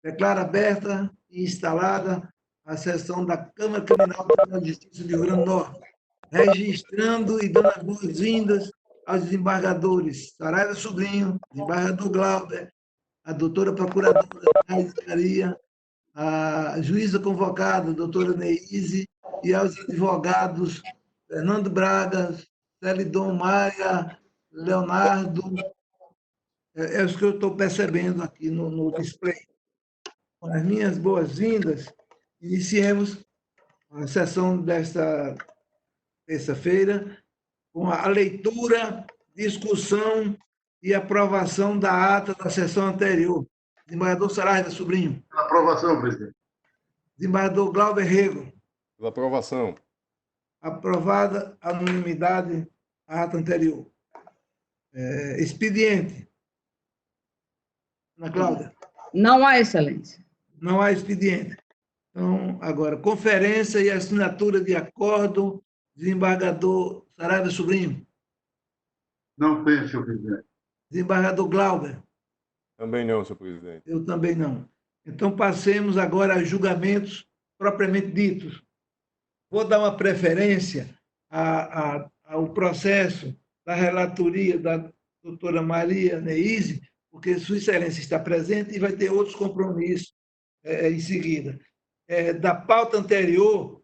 Declaro aberta e instalada a sessão da Câmara Criminal do Tribunal de Justiça de Rio Grande do Norte, registrando e dando as boas-vindas aos desembargadores Saraiva Sobrinho, desembargador Glauber, a doutora procuradora Thais Maria, a juíza convocada, doutora Neise, e aos advogados Fernando Braga, Celidon Maia, Leonardo, é os que eu estou percebendo aqui no display. Com as minhas boas-vindas, iniciemos a sessão desta terça-feira com a leitura, discussão e aprovação da ata da sessão anterior. Desembargador Saraiva Sobrinho. Pela aprovação, presidente. Desembargador Glauber Rego. Pela aprovação. Aprovada a unanimidade a ata anterior. Expediente. Ana Cláudia. Não há, excelência. Não há expediente. Então, agora, conferência e assinatura de acordo, desembargador Saraiva Sobrinho. Não tem, senhor presidente. Desembargador Glauber. Também não, senhor presidente. Eu também não. Então, passemos agora a julgamentos propriamente ditos. Vou dar uma preferência ao processo da relatoria da doutora Maria Neise, porque Sua Excelência está presente e vai ter outros compromissos em seguida. Da pauta anterior,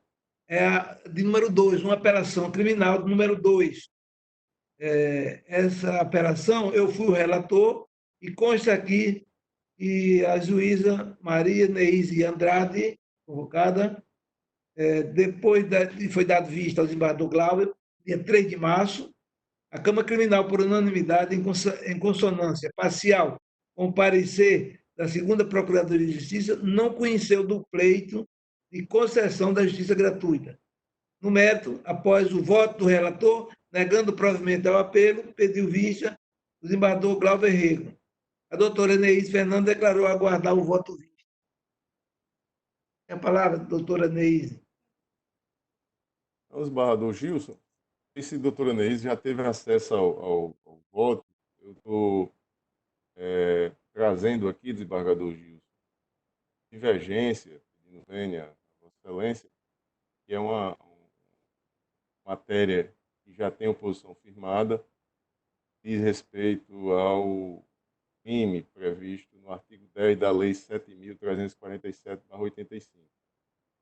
a de número 2, uma operação criminal de número 2. Essa operação, eu fui o relator e consta aqui que a juíza Maria Neise Andrade, convocada, depois foi dado vista ao desembargador Glauber, dia 3 de março, a Câmara Criminal, por unanimidade, em consonância parcial com o parecer da segunda Procuradoria de Justiça, não conheceu do pleito de concessão da justiça gratuita. No mérito, após o voto do relator, negando provimento ao apelo, pediu vista o desembargador Glauber Rego. A doutora Neise Fernando declarou aguardar o voto vista. Tem a palavra, doutora Neise. O desembargador Gilson, esse doutor Neise já teve acesso ao voto. Eu estou trazendo aqui, desembargador Gilson, divergência, pedindo vênia a Vossa Excelência, que é uma matéria que já tem oposição firmada, diz respeito ao crime previsto no artigo 10 da Lei 7.347/85.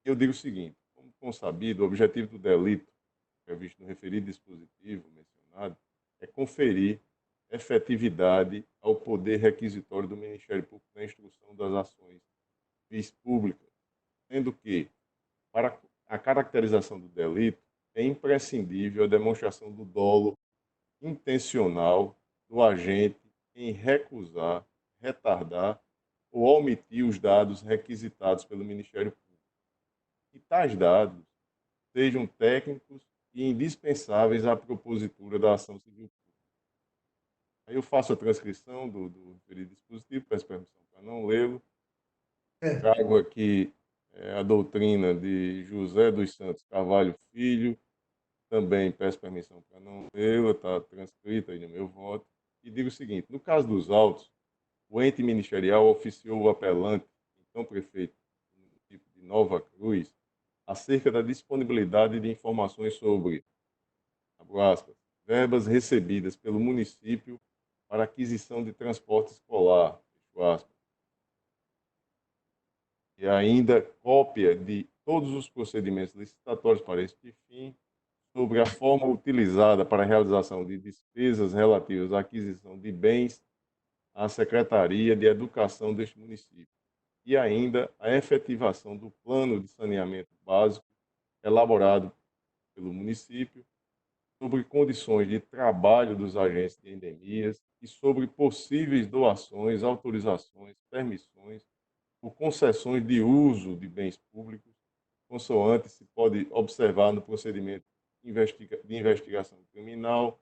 Eu digo o seguinte: como consabido, o objetivo do delito previsto no referido dispositivo mencionado é conferir efetividade ao poder requisitório do Ministério Público na instrução das ações civis públicas, sendo que, para a caracterização do delito, é imprescindível a demonstração do dolo intencional do agente em recusar, retardar ou omitir os dados requisitados pelo Ministério Público. E tais dados sejam técnicos e indispensáveis à propositura da ação civil pública. Aí eu faço a transcrição do referido dispositivo, peço permissão para não lê-lo. Trago aqui a doutrina de José dos Santos Carvalho Filho, também peço permissão para não lê-la, está transcrita aí no meu voto. E digo o seguinte: no caso dos autos, o ente ministerial oficiou o apelante, então prefeito do município de Nova Cruz, acerca da disponibilidade de informações sobre, abro aspas, verbas recebidas pelo município para aquisição de transporte escolar, fecho aspas, e ainda cópia de todos os procedimentos licitatórios para este fim, sobre a forma utilizada para a realização de despesas relativas à aquisição de bens à Secretaria de Educação deste município, e ainda a efetivação do plano de saneamento básico elaborado pelo município, sobre condições de trabalho dos agentes de endemias e sobre possíveis doações, autorizações, permissões ou concessões de uso de bens públicos, consoante se pode observar no procedimento de investigação criminal,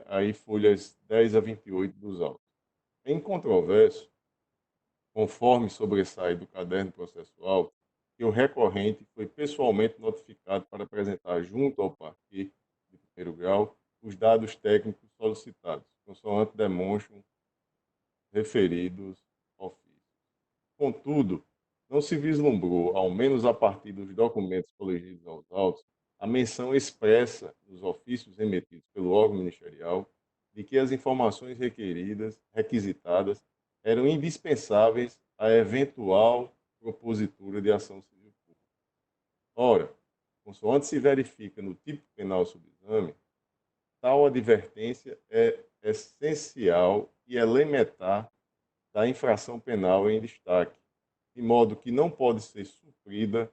aí folhas 10 a 28 dos autos. Em controvérsia, conforme sobressai do caderno processual, que o recorrente foi pessoalmente notificado para apresentar junto ao parquet de primeiro grau os dados técnicos solicitados, consoante demonstram referidos ofícios. Contudo, não se vislumbrou, ao menos a partir dos documentos colegidos aos autos, a menção expressa nos ofícios emitidos pelo órgão ministerial de que as informações requisitadas, eram indispensáveis à eventual propositura de ação civil pública. Ora, consoante se verifica no tipo penal sob exame, tal advertência é essencial e elementar da infração penal em destaque, de modo que não pode ser suprida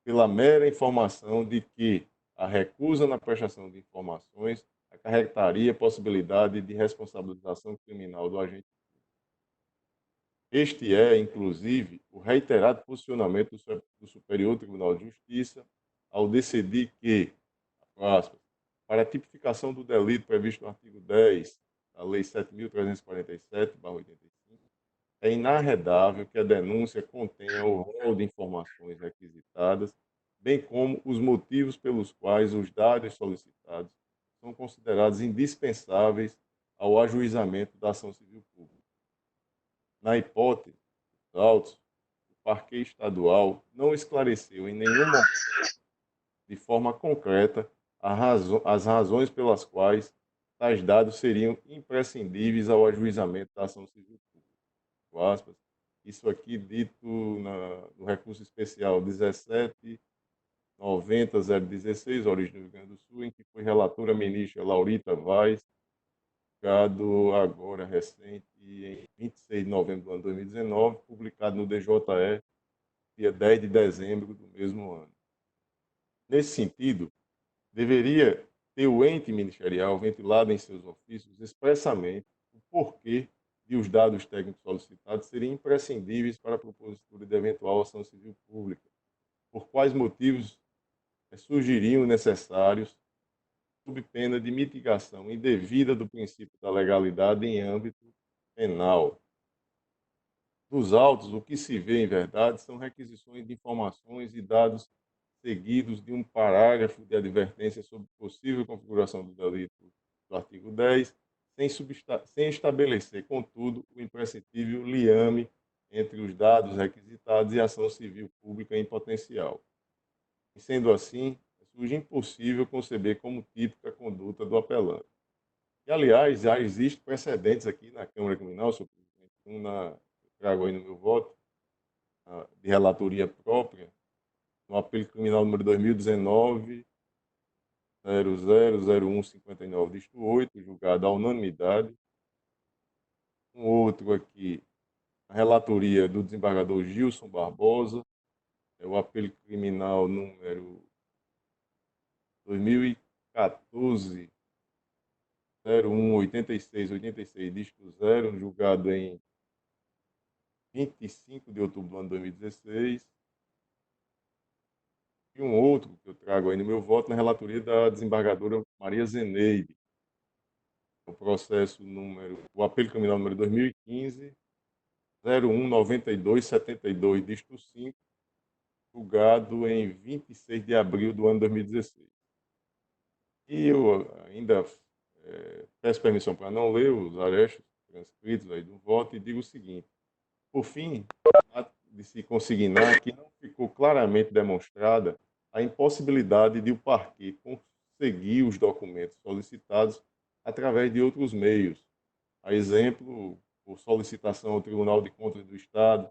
pela mera informação de que a recusa na prestação de informações acarretaria possibilidade de responsabilização criminal do agente. Este é, inclusive, o reiterado posicionamento do Superior Tribunal de Justiça ao decidir que, aspas, para a tipificação do delito previsto no artigo 10 da Lei 7.347/85, é inarredável que a denúncia contenha o rol de informações requisitadas, bem como os motivos pelos quais os dados solicitados são considerados indispensáveis ao ajuizamento da ação civil pública. Na hipótese dos autos, o Parquet Estadual não esclareceu em nenhum momento, de forma concreta, as razões pelas quais tais dados seriam imprescindíveis ao ajuizamento da ação civil pública. Aspas, isso aqui dito no recurso especial 17.90.016, origem do Rio Grande do Sul, em que foi relatora a ministra Laurita Vaz, publicado agora recente, em 26 de novembro do ano 2019, publicado no DJE, dia 10 de dezembro do mesmo ano. Nesse sentido, deveria ter o ente ministerial ventilado em seus ofícios expressamente o porquê de os dados técnicos solicitados serem imprescindíveis para a propositura de eventual ação civil pública, por quais motivos surgiriam necessários, sob pena de mitigação indevida do princípio da legalidade em âmbito penal. Nos autos, o que se vê, em verdade, são requisições de informações e dados seguidos de um parágrafo de advertência sobre possível configuração do delito do artigo 10, sem estabelecer, contudo, o imprescindível liame entre os dados requisitados e a ação civil pública em potencial. E, sendo assim, surge impossível conceber como típica a conduta do apelante. E, aliás, já existem precedentes aqui na Câmara Criminal, senhor presidente, trago aí no meu voto, de relatoria própria, no apelo criminal número 2019, 000159, disto 8, julgado à unanimidade. Um outro aqui, a relatoria do desembargador Gilson Barbosa, é o apelo criminal número 2014, 018686, disto 0, julgado em 25 de outubro do ano 2016. E um outro que eu trago aí no meu voto na relatoria da desembargadora Maria Zeneide, o apelo criminal número 2015, 019272, disto 5, julgado em 26 de abril do ano 2016. E eu ainda peço permissão para não ler os arestos transcritos aí do voto e digo o seguinte: por fim, há de se consignar que não ficou claramente demonstrada a impossibilidade de o parquet conseguir os documentos solicitados através de outros meios, a exemplo, por solicitação ao Tribunal de Contas do Estado,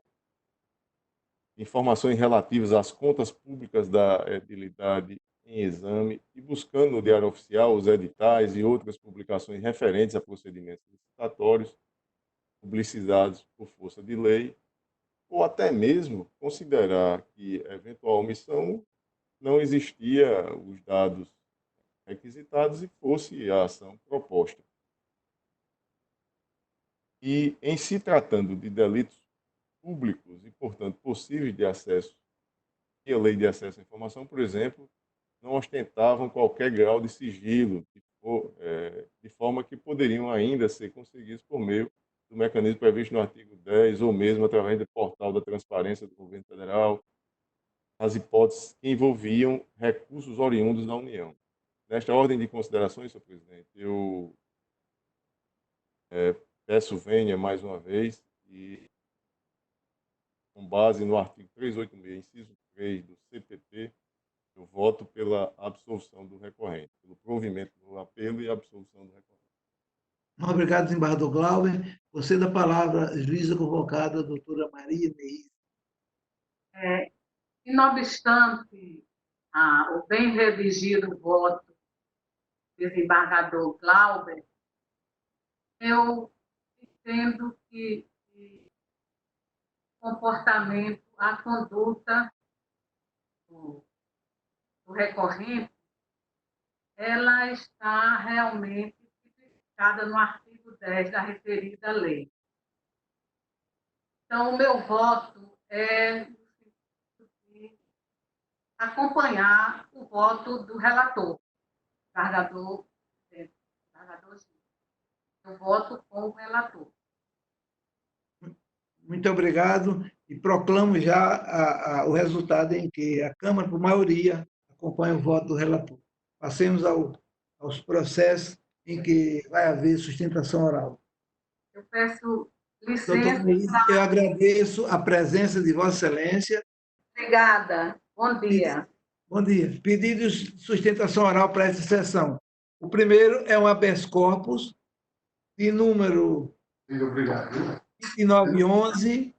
informações relativas às contas públicas da edilidade em exame e buscando no Diário Oficial os editais e outras publicações referentes a procedimentos licitatórios, publicizados por força de lei, ou até mesmo considerar que eventual omissão não existia os dados requisitados e fosse a ação proposta. E, em se tratando de delitos públicos e, portanto, possíveis de acesso, e a lei de acesso à informação, por exemplo, não ostentavam qualquer grau de sigilo, de forma que poderiam ainda ser conseguidos por meio do mecanismo previsto no artigo 10, ou mesmo através do portal da transparência do governo federal, as hipóteses que envolviam recursos oriundos da União. Nesta ordem de considerações, senhor presidente, eu peço vênia mais uma vez e com base no artigo 386, inciso 3 do CPT, eu voto pela absolvição do recorrente, pelo provimento do apelo e absolvição do recorrente. Muito obrigado, desembargador Glauber. Você da palavra, juíza convocada, doutora Maria Neis. E não obstante o bem redigido voto do desembargador Glauber, eu entendo que o comportamento, a conduta do recorrente, ela está realmente tipificada no artigo 10 da referida lei. Então, o meu voto é de acompanhar o voto do relator, desembargador Gil. Eu voto com o relator. Muito obrigado e proclamo já o resultado em que a Câmara, por maioria, acompanha o voto do relator. Passemos aos processos em que vai haver sustentação oral. Eu peço Doutor licença. Neis, eu agradeço a presença de Vossa Excelência. Obrigada. Bom dia. Bom dia. Pedidos de sustentação oral para essa sessão. O primeiro é um habeas corpus de número Obrigado. 2911,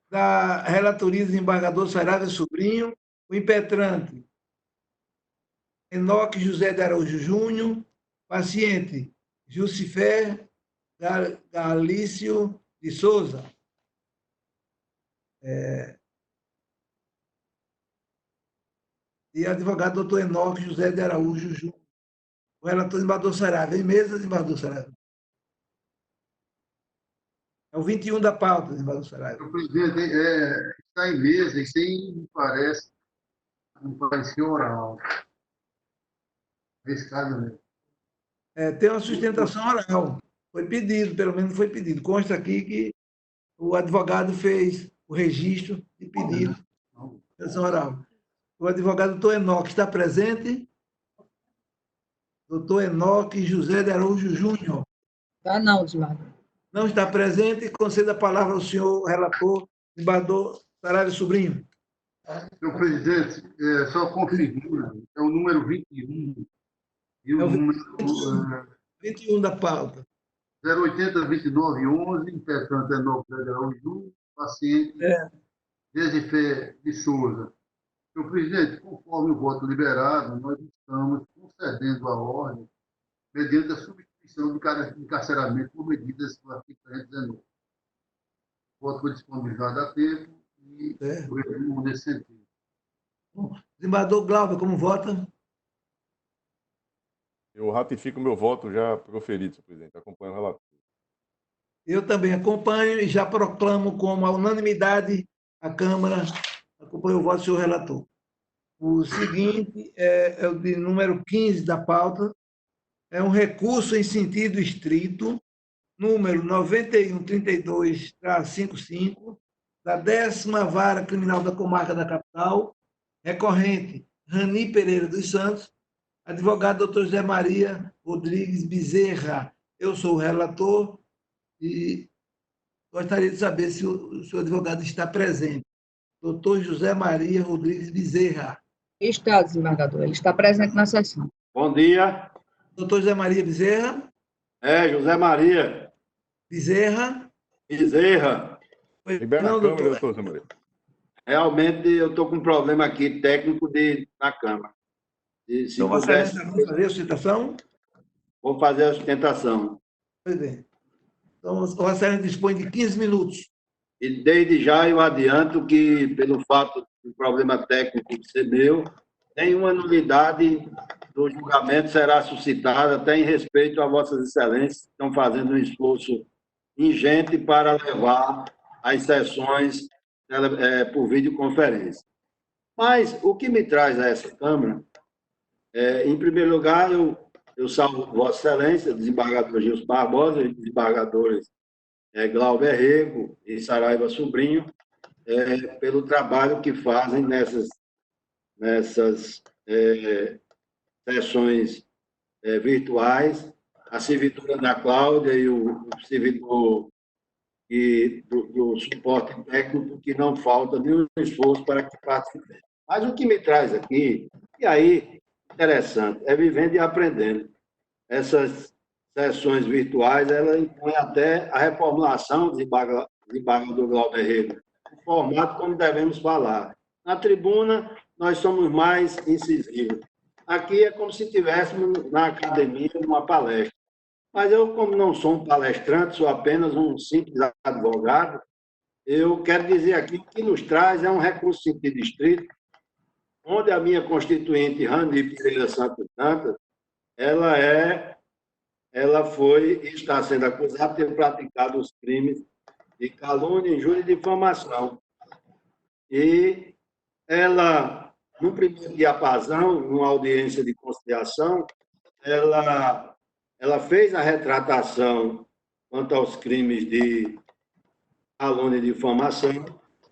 da relatoria do desembargador Saraiva Sobrinho, o impetrante Enoque José de Araújo Júnior, paciente Jucifer Galício de Souza. E advogado doutor Enoque José de Araújo Júnior. O relator desembargador Saraiva. Em mesa, desembargador Saraiva. É o 21 da pauta, desembargador Saraiva. Senhor presidente, está em mesa e sem, me parece, não parecia oral. Nesse caso mesmo. Tem uma sustentação oral. Foi pedido, pelo menos foi pedido. Consta aqui que o advogado fez o registro de pedido de sustentação oral. O advogado doutor Enoque está presente? Doutor Enoque José de Araújo Júnior. Tá não, desembargador. Não está presente. Concedo a palavra ao senhor relator, desembargador Saraiva Sobrinho. Senhor presidente, só confirmando, é o número 21 e o É o número 21 da pauta. 080-2911, interpretante Enoque Araújo Júnior, paciente Desifé de Souza. Senhor presidente, conforme o voto liberado, nós estamos concedendo a ordem mediante a substituição de encarceramento por medidas do artigo 319. O voto foi disponibilizado a tempo e o resumo nesse sentido. Bom, desembargador Glauber, como vota? Eu ratifico meu voto já proferido, senhor presidente. Acompanho o relator. Eu também acompanho e já proclamo como a unanimidade a Câmara acompanha o voto do senhor relator. O seguinte é o de número 15 da pauta, é um recurso em sentido estrito, número 9132-55, da 10ª Vara Criminal da Comarca da Capital, recorrente Rani Pereira dos Santos, advogado doutor José Maria Rodrigues Bezerra. Eu sou o relator e gostaria de saber se o senhor advogado está presente. Doutor José Maria Rodrigues Bezerra. Está, desembargador. Ele está presente na sessão. Bom dia. Doutor José Maria Bezerra. José Maria Bezerra. Bezerra. Libera Não, a Câmara, doutor. doutor Zé Maria. Realmente, eu estou com um problema aqui técnico na Câmara. Se Então, Vossa pudesse, Excelência, vamos fazer a sustentação? vou fazer a sustentação. Pois bem. Então, Vossa Excelência dispõe de 15 minutos. E desde já eu adianto que, pelo fato do problema técnico ser meu, nenhuma nulidade do julgamento será suscitada, até em respeito a Vossas Excelências, que estão fazendo um esforço ingente para levar as sessões por videoconferência. Mas o que me traz a essa Câmara, em primeiro lugar, eu salvo Vossa Excelência, desembargador Gilson Barbosa e desembargadores Glauber Rego e Saraiva Sobrinho, pelo trabalho que fazem nessas sessões virtuais, a servidora Ana Cláudia e o servidor e do suporte técnico, que não falta nenhum esforço para que participe. Mas o que me traz aqui, e aí, interessante, é vivendo e aprendendo. Essas sessões virtuais, ela impõe até a reformulação do desembargador Glauber Rego, o formato como devemos falar. Na tribuna, nós somos mais incisivos. Aqui é como se estivéssemos na academia, numa palestra. Mas eu, como não sou um palestrante, sou apenas um simples advogado, eu quero dizer aqui que o que nos traz é um recurso sentido estrito, onde a minha constituinte, Rani Pereira Santos Dantas, ela foi e está sendo acusada de ter praticado os crimes de calúnia, injúria e difamação. E ela, no primeiro diapasão, numa audiência de conciliação, ela fez a retratação quanto aos crimes de calúnia e difamação.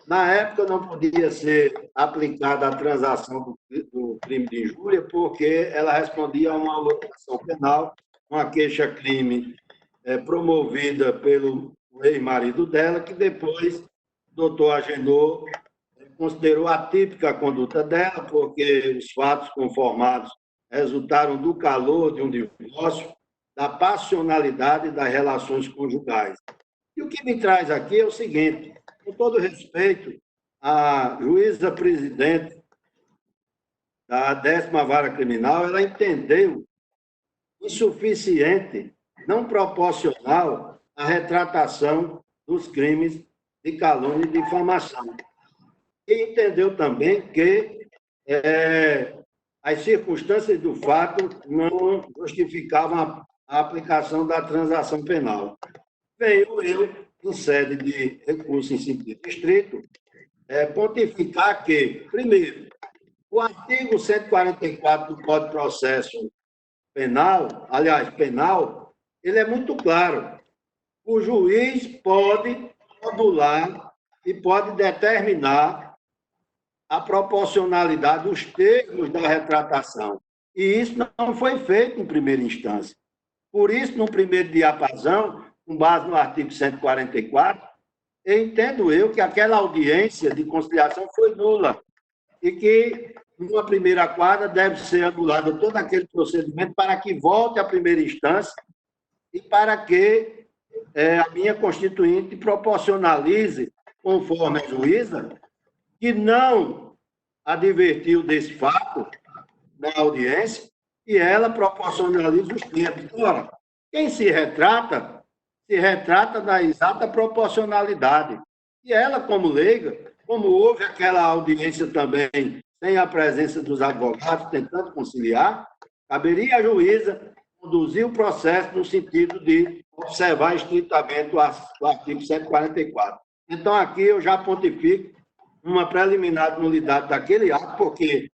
Na época, não podia ser aplicada a transação do crime de injúria, porque ela respondia a uma alocação penal, uma queixa-crime promovida pelo ex-marido dela, que depois o doutor Agenor considerou atípica a conduta dela, porque os fatos conformados resultaram do calor de um divórcio, da passionalidade das relações conjugais. E o que me traz aqui é o seguinte: com todo respeito, a juíza presidente da 10ª Vara Criminal, ela entendeu insuficiente, não proporcional, a retratação dos crimes de calúnia e difamação. E entendeu também que as circunstâncias do fato não justificavam a aplicação da transação penal. Venho eu, em sede de recurso em sentido estrito, pontificar que, primeiro, o artigo 144 do Código de Processo Penal, ele é muito claro. O juiz pode modular e pode determinar a proporcionalidade dos termos da retratação. E isso não foi feito em primeira instância. Por isso, no primeiro diapasão, com base no artigo 144, entendo eu que aquela audiência de conciliação foi nula e que, numa primeira quadra, deve ser anulado todo aquele procedimento para que volte à primeira instância e para que a minha constituinte proporcionalize, conforme a juíza, que não advertiu desse fato na audiência, e ela proporcionaliza os tempos. Ora, quem se retrata na exata proporcionalidade. E ela, como leiga, como houve aquela audiência também sem a presença dos advogados tentando conciliar, caberia à juíza conduzir o processo no sentido de observar estritamente o artigo 144. Então, aqui eu já pontifico uma preliminar de nulidade daquele ato, porque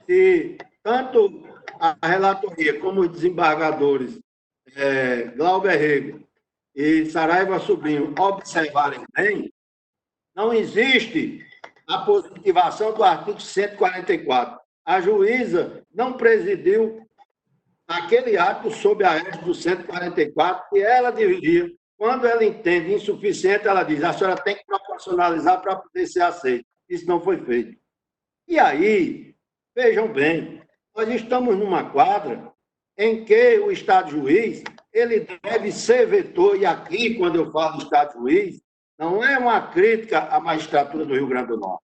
se tanto a relatoria como os desembargadores Glauber Rego e Saraiva Sobrinho observarem bem, não existe a positivação do artigo 144. A juíza não presidiu aquele ato sob a égide do 144 que ela deveria. Quando ela entende insuficiente, ela diz: a senhora tem que proporcionalizar para poder ser aceita. Isso não foi feito. E aí, vejam bem, nós estamos numa quadra em que o Estado-juiz ele deve ser vetor, e aqui, quando eu falo Estado-juiz, não é uma crítica à magistratura do Rio Grande do Norte.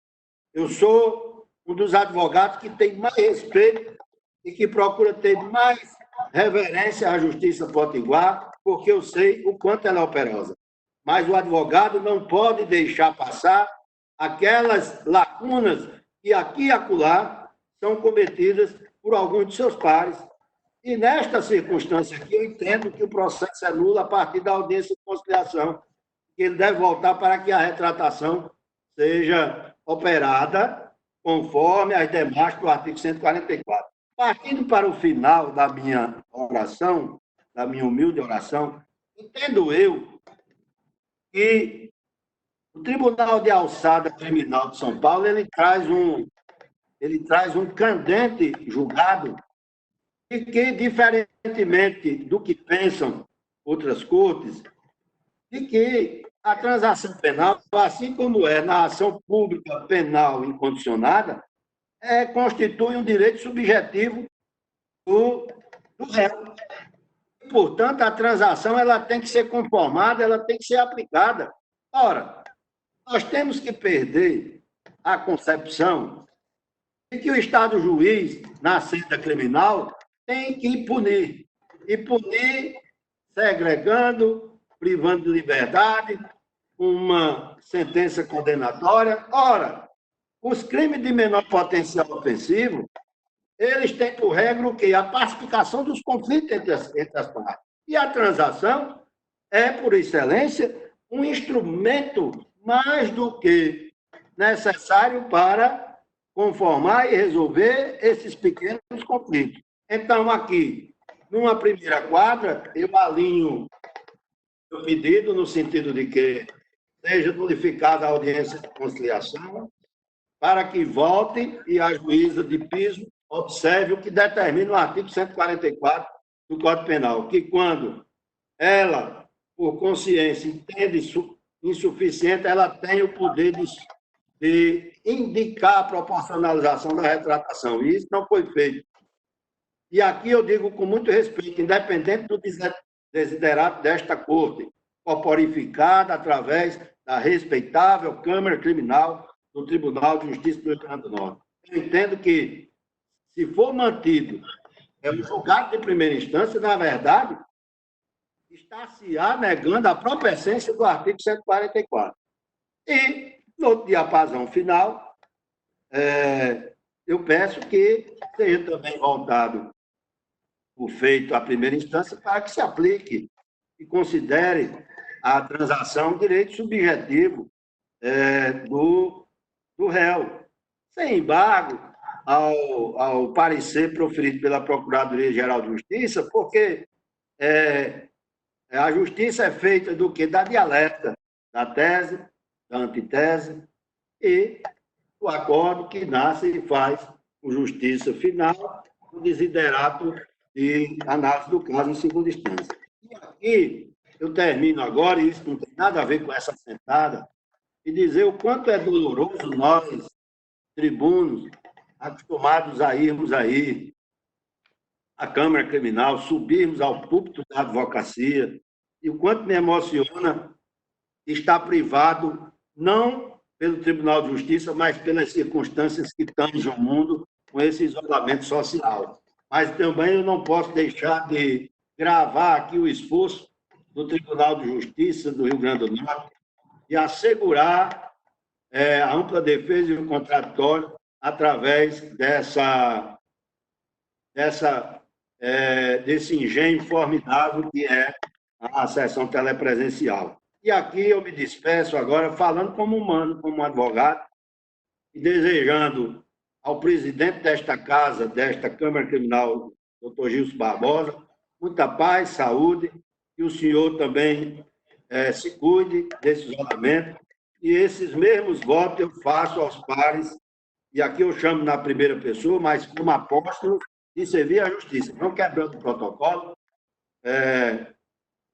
Eu sou um dos advogados que tem mais respeito e que procura ter mais reverência à Justiça Potiguar, porque eu sei o quanto ela é operosa. Mas o advogado não pode deixar passar aquelas lacunas que aqui e acolá são cometidas por alguns de seus pares. E nesta circunstância aqui, eu entendo que o processo é nulo a partir da audiência de conciliação, que ele deve voltar para que a retratação seja operada conforme as demais do artigo 144. Partindo para o final da minha oração, da minha humilde oração, entendo eu que o Tribunal de Alçada Criminal de São Paulo ele traz um candente julgado e que, diferentemente do que pensam outras cortes, de que a transação penal, assim como é na ação pública penal incondicionada, constitui um direito subjetivo do réu. Portanto, a transação ela tem que ser conformada, ela tem que ser aplicada. Ora, nós temos que perder a concepção de que o Estado juiz, na senda criminal, tem que punir. E punir segregando, privando de liberdade, uma sentença condenatória. Ora, os crimes de menor potencial ofensivo, eles têm por regra o quê? A pacificação dos conflitos entre as partes. E a transação é, por excelência, um instrumento mais do que necessário para conformar e resolver esses pequenos conflitos. Então, aqui, numa primeira quadra, eu alinho o pedido no sentido de que seja nulificada a audiência de conciliação, para que volte e a juíza de piso observe o que determina o artigo 144 do Código Penal, que quando ela, por consciência, entende insuficiente, ela tem o poder de indicar a proporcionalização da retratação. E isso não foi feito. E aqui eu digo com muito respeito, independente do desiderato desta Corte, corporificada através da respeitável Câmara Criminal do Tribunal de Justiça do Rio Grande do Norte. Eu entendo que, se for mantido o julgado de primeira instância, na verdade, está-se-á negando a própria essência do artigo 144. E, no diapasão final, eu peço que seja também voltado o feito à primeira instância para que se aplique e considere a transação um direito subjetivo do réu, sem embargo ao parecer proferido pela Procuradoria-Geral de Justiça, porque a justiça é feita do quê? Da dialética, da tese, da antitese e do acordo que nasce e faz com justiça final, o desiderato de análise do caso em segunda instância. E aqui eu termino agora, e isso não tem nada a ver com essa sentada, e dizer o quanto é doloroso nós, tribunos, acostumados a irmos aí à Câmara Criminal, subirmos ao púlpito da advocacia, e o quanto me emociona estar privado, não pelo Tribunal de Justiça, mas pelas circunstâncias que tangem o mundo com esse isolamento social. Mas também eu não posso deixar de gravar aqui o esforço do Tribunal de Justiça do Rio Grande do Norte de assegurar a ampla defesa e o contraditório através desse engenho formidável que é a sessão telepresencial. E aqui eu me despeço agora falando como humano, como advogado, e desejando ao presidente desta casa, desta Câmara Criminal, doutor Gilson Barbosa, muita paz, saúde, que o senhor também se cuide desse isolamento. E esses mesmos votos eu faço aos pares, e aqui eu chamo na primeira pessoa, mas como apóstolo de servir à justiça, não quebrando o protocolo,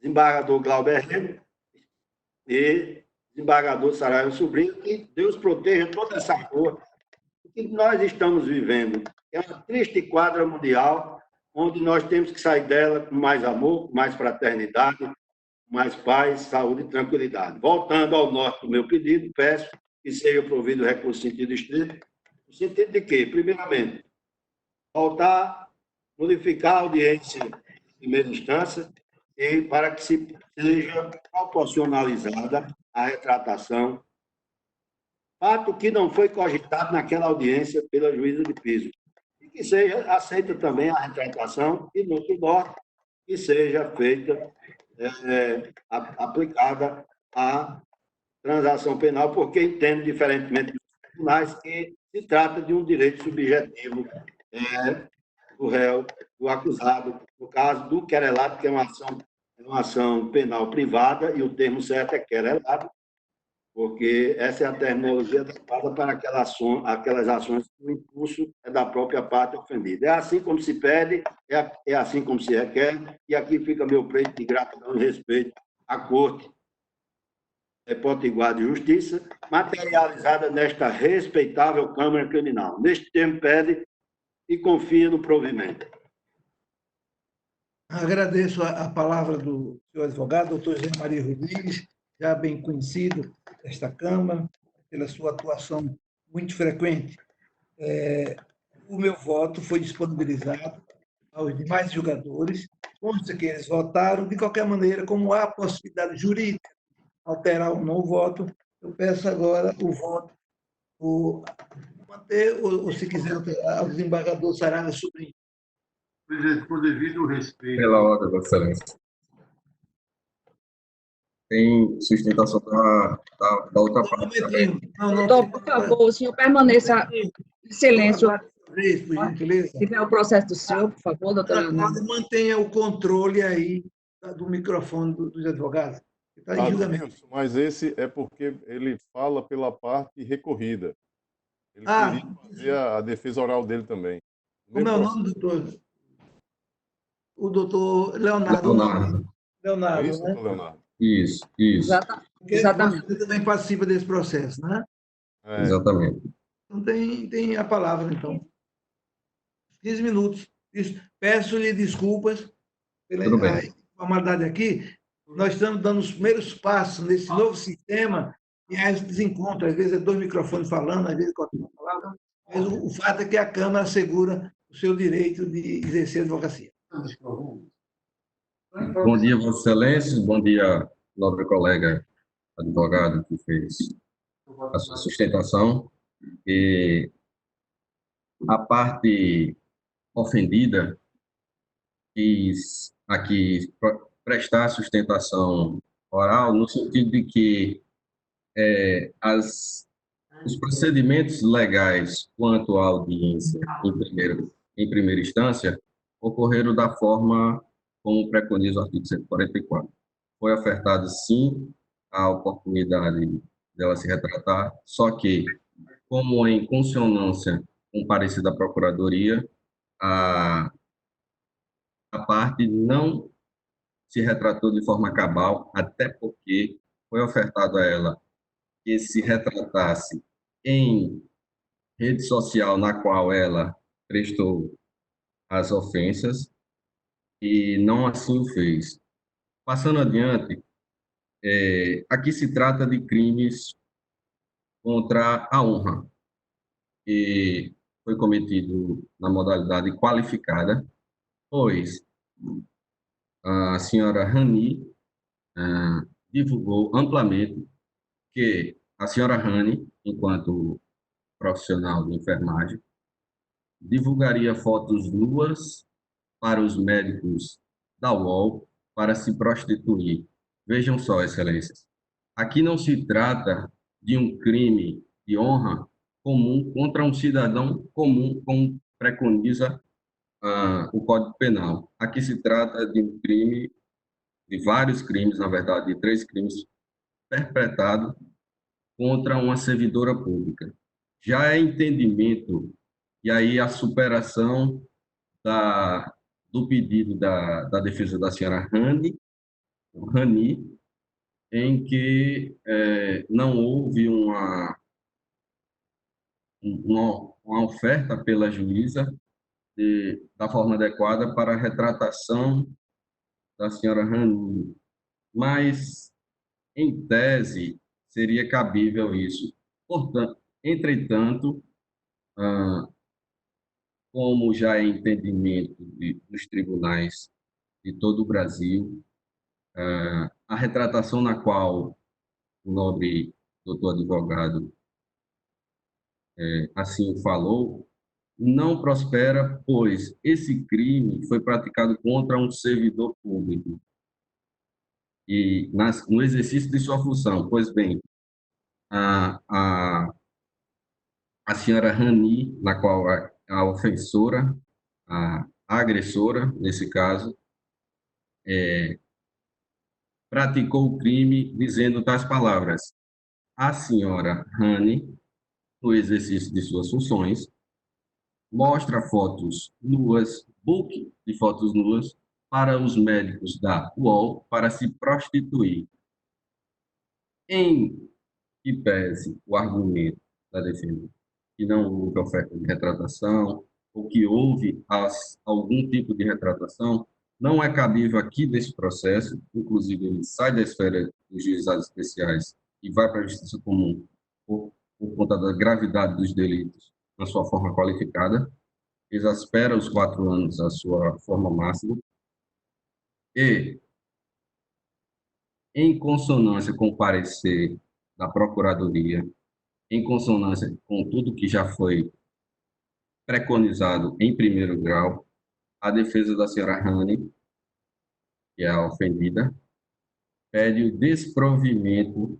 desembargador Glauber Rego e desembargador Saraiva Sobrinho, que Deus proteja toda essa cor. O que nós estamos vivendo é uma triste quadra mundial, onde nós temos que sair dela com mais amor, com mais fraternidade, com mais paz, saúde e tranquilidade. Voltando ao norte do meu pedido, peço que seja provido o recurso em sentido estrito, no sentido de quê? Primeiramente, voltar, modificar a audiência em primeira instância, e para que seja proporcionalizada a retratação, fato que não foi cogitado naquela audiência pela juíza de piso, e que seja aceita também a retratação e, no outro norte, que seja feita, aplicada a transação penal, porque entendo, diferentemente dos tribunais, que se trata de um direito subjetivo do réu, do acusado, no caso do querelado, que é uma ação penal privada, e o termo certo é querelado, porque essa é a terminologia adequada para aquelas ações que o impulso é da própria parte ofendida. É assim como se pede, é assim como se requer, e aqui fica meu pleito de gratidão e respeito à Corte Potiguar de Justiça, materializada nesta respeitável Câmara Criminal. Neste termo, pede e confia no provimento. Agradeço a palavra do senhor advogado, doutor José Maria Rodrigues, já bem conhecido desta Câmara, pela sua atuação muito frequente. O meu voto foi disponibilizado aos demais jogadores, consta que eles votaram, de qualquer maneira, como há possibilidade jurídica de alterar ou não o voto, eu peço agora o voto por manter, ou se quiser alterar, ao desembargador Saraiva Sobrinho. Presidente, por devido respeito. Pela ordem, Vossa Excelência. Tem sustentação da outra Um parte também. momentinho. Não, Doutor, por favor, o senhor permaneça em silêncio. Por gentileza. Se tiver o processo do senhor, por favor, doutor Leonardo. Mantenha o controle aí do microfone dos advogados. Está em julgamento. Adilson, mas esse é porque ele fala pela parte recorrida. Ele queria fazer a defesa oral dele também. Como é o nome, doutor? O doutor Leonardo. Leonardo, É isso, né? doutor Leonardo? Isso. Exatamente. Você também participa desse processo, né? É. Exatamente. Então tem a palavra, então. 15 minutos. Peço-lhe desculpas pela Tudo bem. informalidade aqui. Nós estamos dando os primeiros passos nesse novo sistema e há esse desencontro. Às vezes é 2 microfones falando, às vezes continua falando. Mas o fato é que a Câmara assegura o seu direito de exercer a advocacia. Bom dia, Vossa Excelência. Bom dia, nobre colega advogado que fez a sua sustentação. E a parte ofendida quis aqui prestar sustentação oral no sentido de que os procedimentos legais quanto à audiência em primeira instância ocorreram da forma como preconiza o artigo 144. Foi ofertada, sim, a oportunidade dela se retratar, só que, como em consonância com o parecer da Procuradoria, a parte não se retratou de forma cabal, até porque foi ofertado a ela que se retratasse em rede social na qual ela prestou as ofensas e não assim o fez. Passando adiante, aqui se trata de crimes contra a honra, que foi cometido na modalidade qualificada, pois a senhora Rani divulgou amplamente que a senhora Rani, enquanto profissional de enfermagem, divulgaria fotos nuas para os médicos da UOL para se prostituir. Vejam só, excelências, aqui não se trata de um crime de honra comum contra um cidadão comum, como preconiza o Código Penal. Aqui se trata de um crime, de vários crimes, na verdade, de 3 crimes perpetrados contra uma servidora pública. Já é entendimento, e aí a superação do pedido da defesa da senhora Rani, em que não houve uma oferta pela juíza da forma adequada para a retratação da senhora Rani. Mas, em tese, seria cabível isso. Portanto, entretanto, como já é entendimento dos tribunais de todo o Brasil, a retratação na qual o nobre doutor advogado assim o falou, não prospera, pois esse crime foi praticado contra um servidor público e no exercício de sua função. Pois bem, a senhora Rani, na qual a ofensora, a agressora, nesse caso, praticou o crime dizendo tais palavras: a senhora Rani, no exercício de suas funções, mostra fotos nuas, book de fotos nuas, para os médicos da UOL para se prostituir. Em que pese o argumento da defesa que não houve oferta de retratação, ou que houve algum tipo de retratação, não é cabível aqui desse processo, inclusive ele sai da esfera dos juizados especiais e vai para a justiça comum por conta da gravidade dos delitos na sua forma qualificada, exaspera os 4 anos a sua forma máxima e, em consonância com o parecer da Procuradoria, em consonância com tudo que já foi preconizado em primeiro grau, a defesa da senhora Rani, que é a ofendida, pede o desprovimento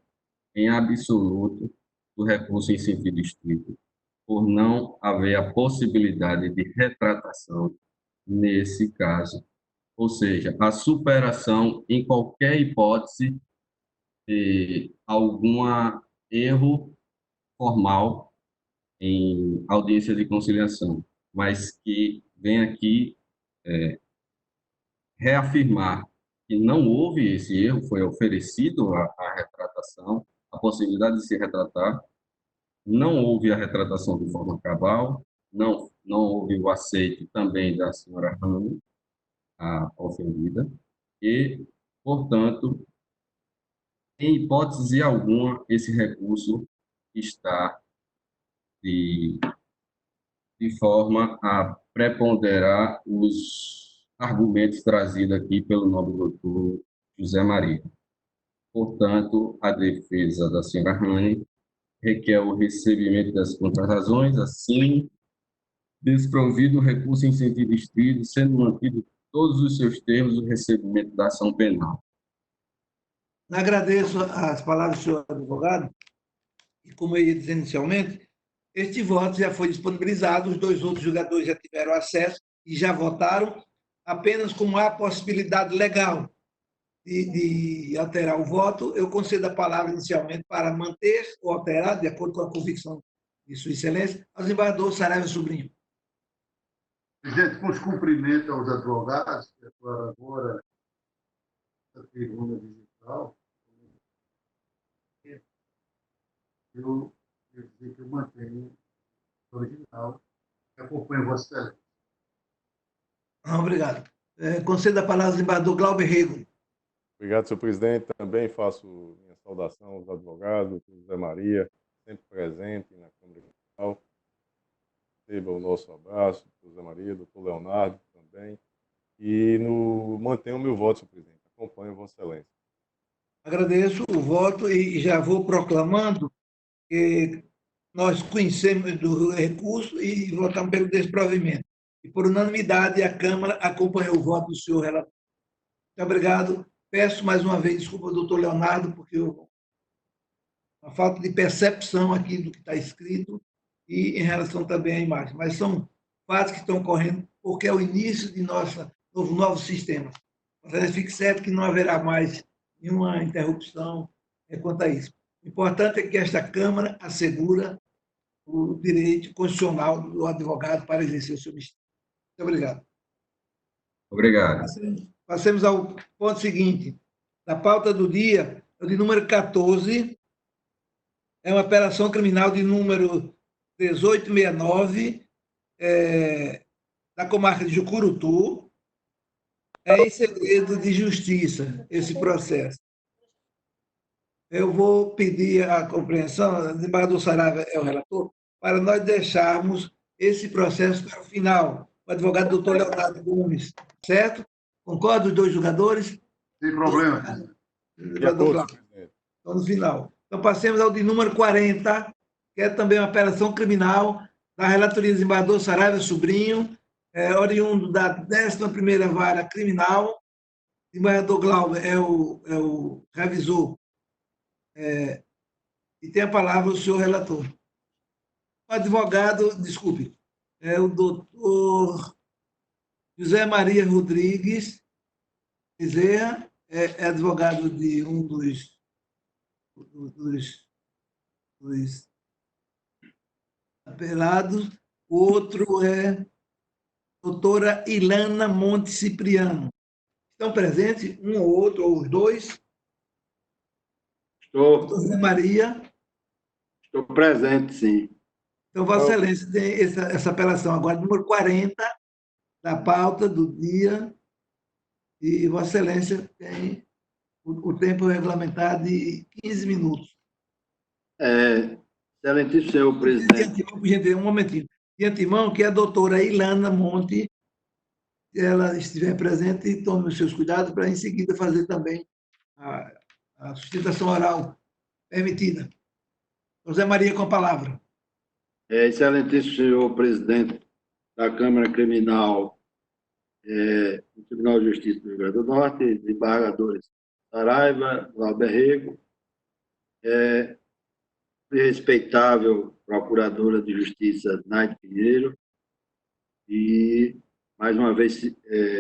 em absoluto do recurso em sentido estrito, por não haver a possibilidade de retratação nesse caso, ou seja, a superação em qualquer hipótese de algum erro formal em audiência de conciliação, mas que vem aqui reafirmar que não houve esse erro, foi oferecido a retratação, a possibilidade de se retratar, não houve a retratação de forma cabal, não houve o aceite também da senhora Rani, a ofendida, e, portanto, em hipótese alguma, esse recurso está de forma a preponderar os argumentos trazidos aqui pelo nobre doutor José Maria. Portanto, a defesa da senhora Rani requer o recebimento das contrarrazões, assim, desprovido o recurso em sentido estrito, sendo mantido todos os seus termos o recebimento da ação penal. Agradeço as palavras do senhor advogado, e como eu ia dizer inicialmente, este voto já foi disponibilizado, os 2 outros julgadores já tiveram acesso e já votaram, apenas como há possibilidade legal de alterar o voto, eu concedo a palavra inicialmente para manter ou alterar, de acordo com a convicção de Sua Excelência, ao desembargador Saraiva Sobrinho. Presidente, com os cumprimentos aos advogados, que agora a tribuna digital, eu dizer que eu mantenho o original e acompanho Vossa Excelência. Obrigado. Concedo a palavra ao desembargador Glauber Rego. Obrigado, senhor presidente. Também faço minha saudação aos advogados, ao José Maria, sempre presente na Câmara Municipal. Receba o nosso abraço, José Maria, doutor Leonardo também. E mantenho o meu voto, senhor presidente. Acompanho Vossa Excelência. Agradeço o voto e já vou proclamando que nós conhecemos do recurso e votamos pelo desprovimento. E, por unanimidade, a Câmara acompanhou o voto do senhor relator. Muito obrigado. Peço mais uma vez desculpa ao doutor Leonardo, porque uma falta de percepção aqui do que está escrito e em relação também à imagem. Mas são fatos que estão ocorrendo porque é o início de novo sistema. Mas fique certo que não haverá mais nenhuma interrupção quanto a isso. O importante é que esta Câmara assegura o direito constitucional do advogado para exercer o seu mistério. Muito obrigado. Obrigado. Passemos ao ponto seguinte. Da pauta do dia, o de número 14, é uma operação criminal de número 1869, da comarca de Jucurutu. É em segredo de justiça esse processo. Eu vou pedir a compreensão, o desembargador Saraiva é o relator, para nós deixarmos esse processo para o final. O advogado doutor Leonardo Gomes, certo? Concorda os 2 julgadores? Sem problema. Então, no final. Então, passemos ao de número 40, que é também uma operação criminal da relatoria do desembargador Saraiva Sobrinho, oriundo da 11ª Vara Criminal. O desembargador Glauber é o revisor. E tem a palavra o senhor relator. O advogado, desculpe, é o doutor José Maria Rodrigues Bezerra, é advogado de um dos apelados. O outro é a doutora Ilana Monte Cipriano. Estão presentes um ou outro, ou os 2? Doutor Zé Maria. Estou presente, sim. Então, Vossa Excelência tem essa apelação agora, número 40, da pauta do dia, e Vossa Excelência tem o tempo regulamentar de 15 minutos. Excelentíssimo senhor presidente. Um momentinho. De antemão, que a doutora Ilana Monte, se ela estiver presente, tome os seus cuidados para, em seguida, fazer também a sustentação oral permitida. José Maria, com a palavra. Excelentíssimo senhor presidente da Câmara Criminal do Tribunal de Justiça do Rio Grande do Norte, desembargadores Saraiva, Glauber Rego, respeitável procuradora de Justiça Naide Pinheiro, e, mais uma vez,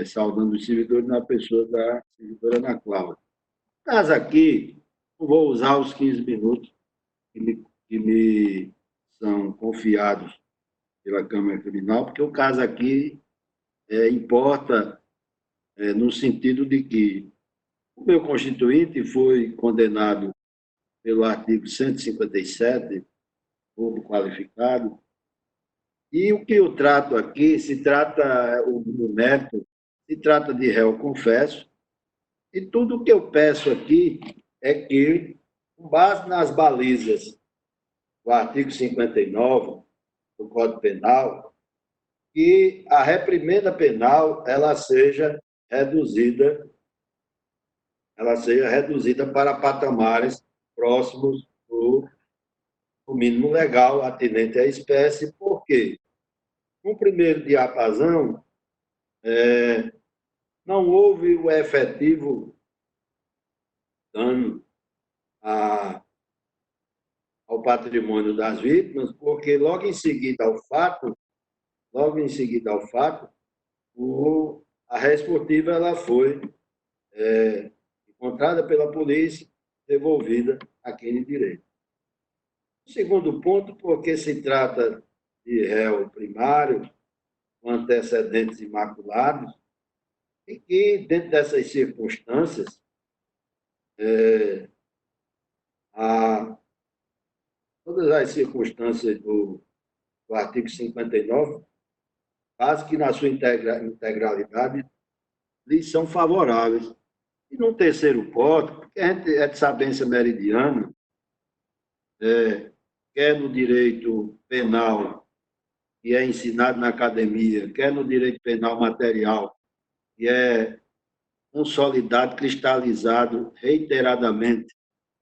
saudando os servidores na pessoa da servidora Ana Cláudia. No caso aqui, eu vou usar os 15 minutos que me são confiados pela Câmara Criminal, porque o caso aqui importa no sentido de que o meu constituinte foi condenado pelo artigo 157, roubo qualificado, e o que eu trato aqui, o método, se trata de réu confesso, e tudo o que eu peço aqui é que, com base nas balizas do artigo 59 do Código Penal, que a reprimenda penal ela seja reduzida para patamares próximos do mínimo legal atinente à espécie, porque, no primeiro diapasão, não houve o efetivo dano ao patrimônio das vítimas, porque logo em seguida ao fato, a réu esportiva ela foi encontrada pela polícia, devolvida àquele direito. O segundo ponto, porque se trata de réu primário, com antecedentes imaculados, e que, dentro dessas circunstâncias, todas as circunstâncias do artigo 59, quase que na sua integralidade, lhes são favoráveis. E no terceiro ponto, porque a gente é de sabência meridiana, quer no direito penal, que é ensinado na academia, quer no direito penal material, que é consolidado, cristalizado reiteradamente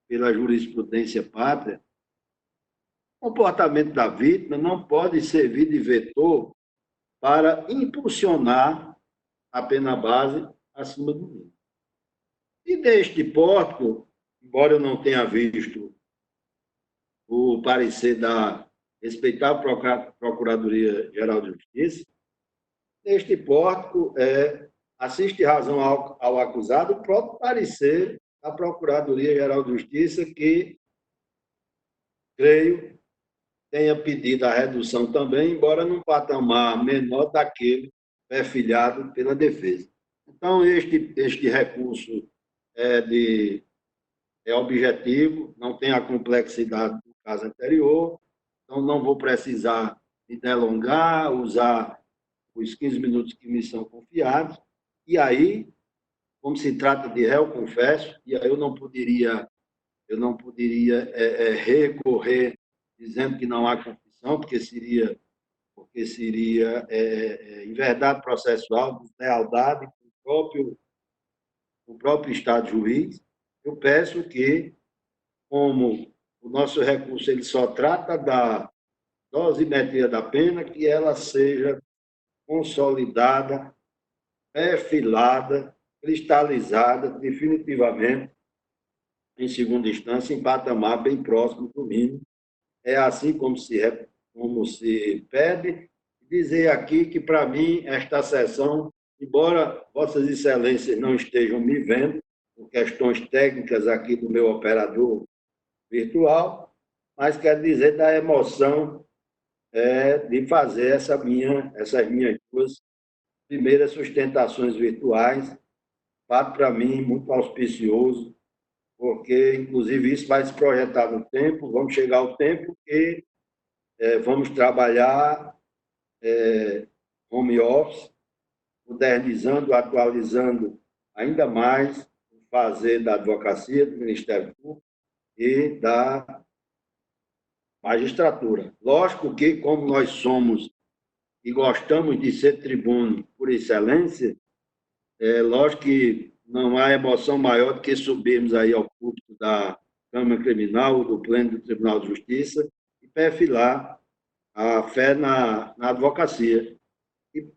pela jurisprudência pátria, o comportamento da vítima não pode servir de vetor para impulsionar a pena base acima do mínimo. E deste pórtico, embora eu não tenha visto o parecer da respeitável Procuradoria-Geral de Justiça, neste pórtico assiste razão ao acusado o próprio parecer da Procuradoria-Geral de Justiça, que, creio, tenha pedido a redução também, embora num patamar menor daquele perfilhado pela defesa. Então, este recurso é objetivo, não tem a complexidade do caso anterior, então não vou precisar me delongar, usar os 15 minutos que me são confiados, e aí, como se trata de réu confesso, e aí eu não poderia recorrer dizendo que não há confissão, porque seria inverdade processual, deslealdade com o próprio Estado juiz. Eu peço que, como o nosso recurso ele só trata da dosimetria da pena, que ela seja consolidada, perfilada, cristalizada definitivamente, em segunda instância, em patamar bem próximo do mínimo. É assim como se pede. Dizer aqui que, para mim, esta sessão, embora Vossas Excelências não estejam me vendo, por questões técnicas aqui do meu operador virtual, mas quero dizer da emoção de fazer essas minhas duas primeiras sustentações virtuais. Fato, para mim, muito auspicioso, porque, inclusive, isso vai se projetar no tempo, vamos chegar ao tempo que vamos trabalhar home office, modernizando, atualizando ainda mais o fazer da advocacia, do Ministério Público e da magistratura. Lógico que, como nós somos e gostamos de ser tribuno por excelência, lógico que não há emoção maior do que subirmos aí ao púlpito da Câmara Criminal, do Pleno do Tribunal de Justiça, e perfilar a fé na advocacia.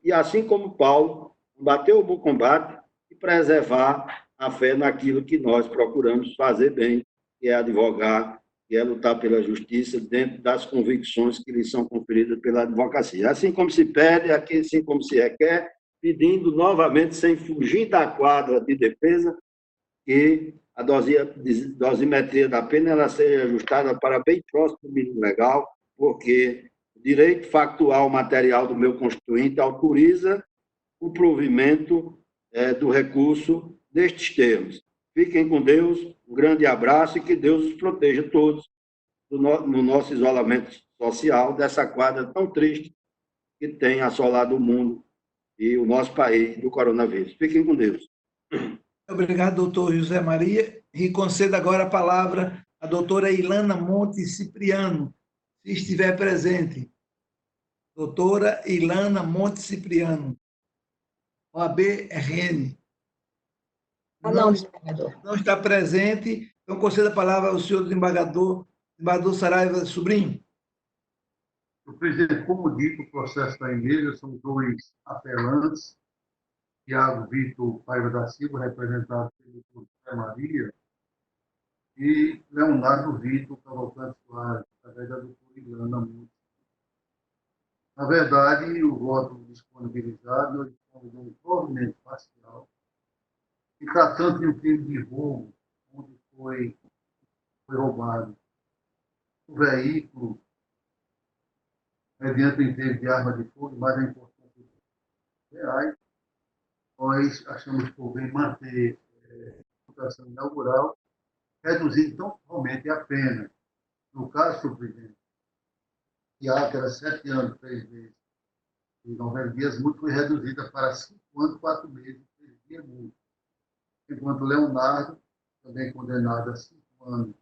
E assim como Paulo, combater o bom combate e preservar a fé naquilo que nós procuramos fazer bem, que é advogar, que é lutar pela justiça dentro das convicções que lhe são conferidas pela advocacia. Assim como se pede, assim como se requer, pedindo novamente, sem fugir da quadra de defesa, que a dosimetria da pena ela seja ajustada para bem próximo do mínimo legal, porque o direito factual material do meu constituinte autoriza o provimento do recurso nestes termos. Fiquem com Deus, um grande abraço e que Deus os proteja todos no nosso isolamento social, dessa quadra tão triste que tem assolado o mundo e o nosso país do coronavírus. Fiquem com Deus. Obrigado, doutor José Maria. E concedo agora a palavra à doutora Ilana Monte Cipriano, se estiver presente. Doutora Ilana Monte Cipriano, OAB-RN. Não está presente, então concedo a palavra ao senhor desembargador Saraiva Sobrinho. Senhor presidente, como dito, o processo está em mesa, são dois apelantes, Tiago Vitor Paiva da Silva, representado pelo doutor José Maria, e Leonardo Vitor Cavalcante Soares, através da doutora Ilana Monte. Na verdade, o voto disponibilizado, nós estamos em um provimento parcial, e tratando de um crime de roubo, onde foi roubado o veículo, mediante o emprego de arma de fogo, mas a importância de reais, nós achamos por bem manter a votação inaugural, reduzindo tão somente a pena. No caso, senhor presidente, que era 7 anos, 3 meses e 90 dias, muito foi reduzida para 5 anos, 4 meses, 3 dias muito. Enquanto Leonardo, também condenado a 5 anos,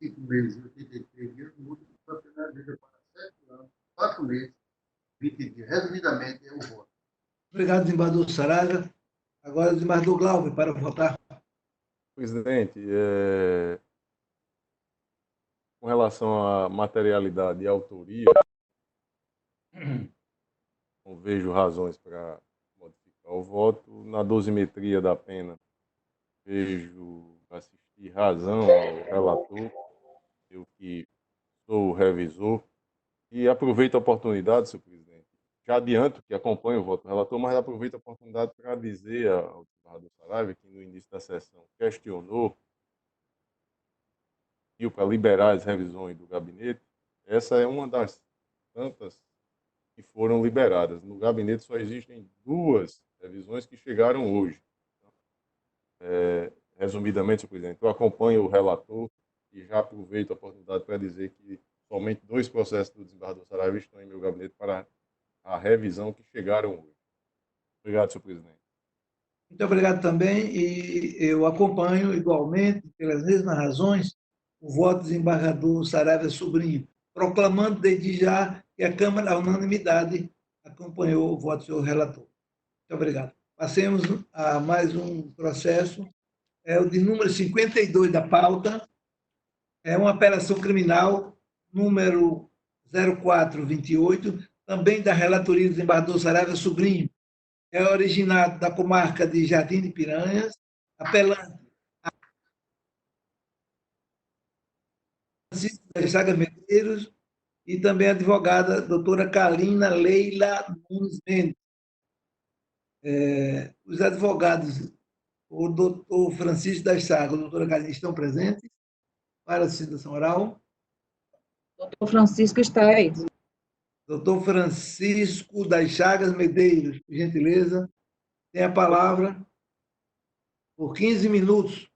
5 meses e 83 dias, muito foi penalizada para 7 anos, 4 meses, 20 dias. Resumidamente, é o voto. Obrigado, desembargador Saraiva. Agora, o desembargador Glauber, para votar. Presidente, com relação à materialidade e autoria, não vejo razões para modificar o voto. Na dosimetria da pena, vejo assistir razão ao relator, eu que sou o revisor, e aproveito a oportunidade, senhor presidente. Já adianto que acompanho o voto do relator, mas aproveito a oportunidade para dizer ao desembargador Saraiva, que no início da sessão questionou e para liberar as revisões do gabinete, essa é uma das tantas que foram liberadas. No gabinete só existem 2 revisões que chegaram hoje. Resumidamente, senhor presidente, eu acompanho o relator e já aproveito a oportunidade para dizer que somente 2 processos do desembargador Saraiva estão em meu gabinete para a revisão que chegaram hoje. Obrigado, senhor presidente. Muito obrigado também, e eu acompanho igualmente, pelas mesmas razões, o voto do desembargador Saraiva Sobrinho, proclamando desde já que a Câmara, à unanimidade, acompanhou o voto do senhor relator. Muito obrigado. Passemos a mais um processo, é o de número 52 da pauta, é uma apelação criminal, número 0428, também da relatoria do desembargador Saraiva Sobrinho, é originado da comarca de Jardim de Piranhas, apelante a Francisco das Chagas Medeiros e também a advogada doutora Carlina Leila Nunes Mendes. Os advogados, o doutor Francisco das Chagas e a doutora Carlina, estão presentes para a citação oral. Doutor Francisco está aí. Doutor Francisco das Chagas Medeiros, por gentileza, tem a palavra por 15 minutos.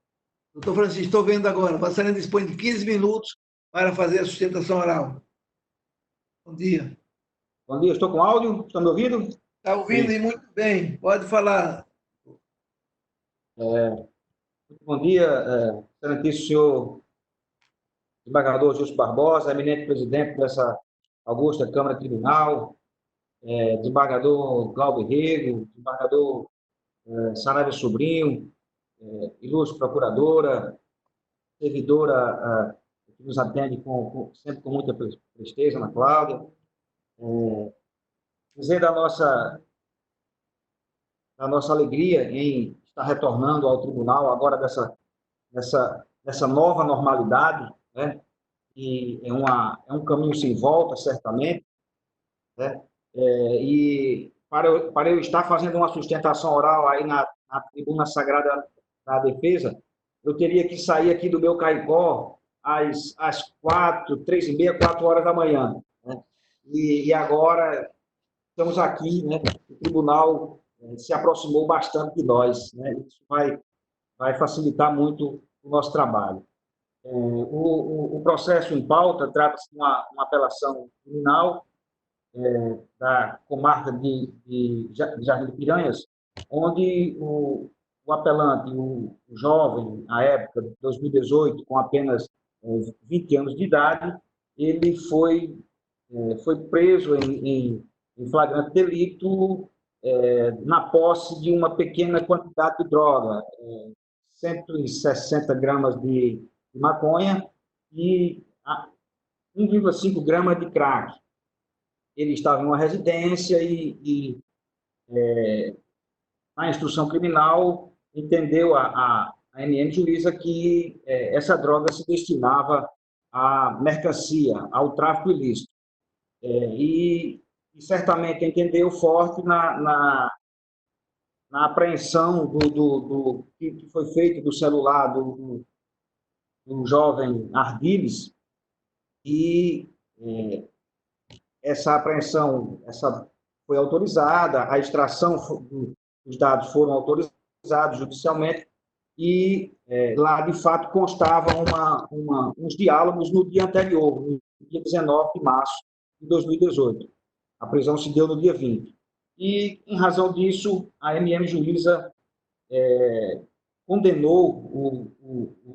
Doutor Francisco, estou vendo agora. Vossa Excelência dispõe de 15 minutos para fazer a sustentação oral. Bom dia. Bom dia, estou com áudio? Estão me ouvindo? Está ouvindo e muito bem. Pode falar. Muito bom dia, excelentíssimo senhor desembargador Justo Barbosa, eminente presidente dessa augusta Câmara Tribunal, desembargador Glauber Rego, desembargador Saraiva Sobrinho, ilustre procuradora, servidora que nos atende sempre com muita presteza, Ana Cláudia. Dizer da nossa alegria em estar retornando ao tribunal agora dessa nova normalidade, né? E é um caminho sem volta, certamente, né? E para eu estar fazendo uma sustentação oral aí na tribuna sagrada da defesa, eu teria que sair aqui do meu Caicó às 3h30, 4 horas da manhã, né? E agora estamos aqui, né? O tribunal se aproximou bastante de nós, né? Isso vai facilitar muito o nosso trabalho. O processo em pauta trata-se de uma apelação criminal da comarca de Jardim de Piranhas, onde o apelante, o jovem, à época de 2018, com apenas 20 anos de idade, ele foi preso em flagrante delito na posse de uma pequena quantidade de droga, 160 gramas de maconha e 1,5 gramas de crack. Ele estava em uma residência e na instrução criminal, entendeu a MM Juíza que essa droga se destinava à mercancia, ao tráfico ilícito. E certamente entendeu forte na apreensão do que foi feito do celular do jovem Ardiles, e essa apreensão foi autorizada, a extração dos dados foram autorizados judicialmente, e lá, de fato, constavam uns diálogos no dia anterior, no dia 19 de março de 2018. A prisão se deu no dia 20. E, em razão disso, a MM Juíza condenou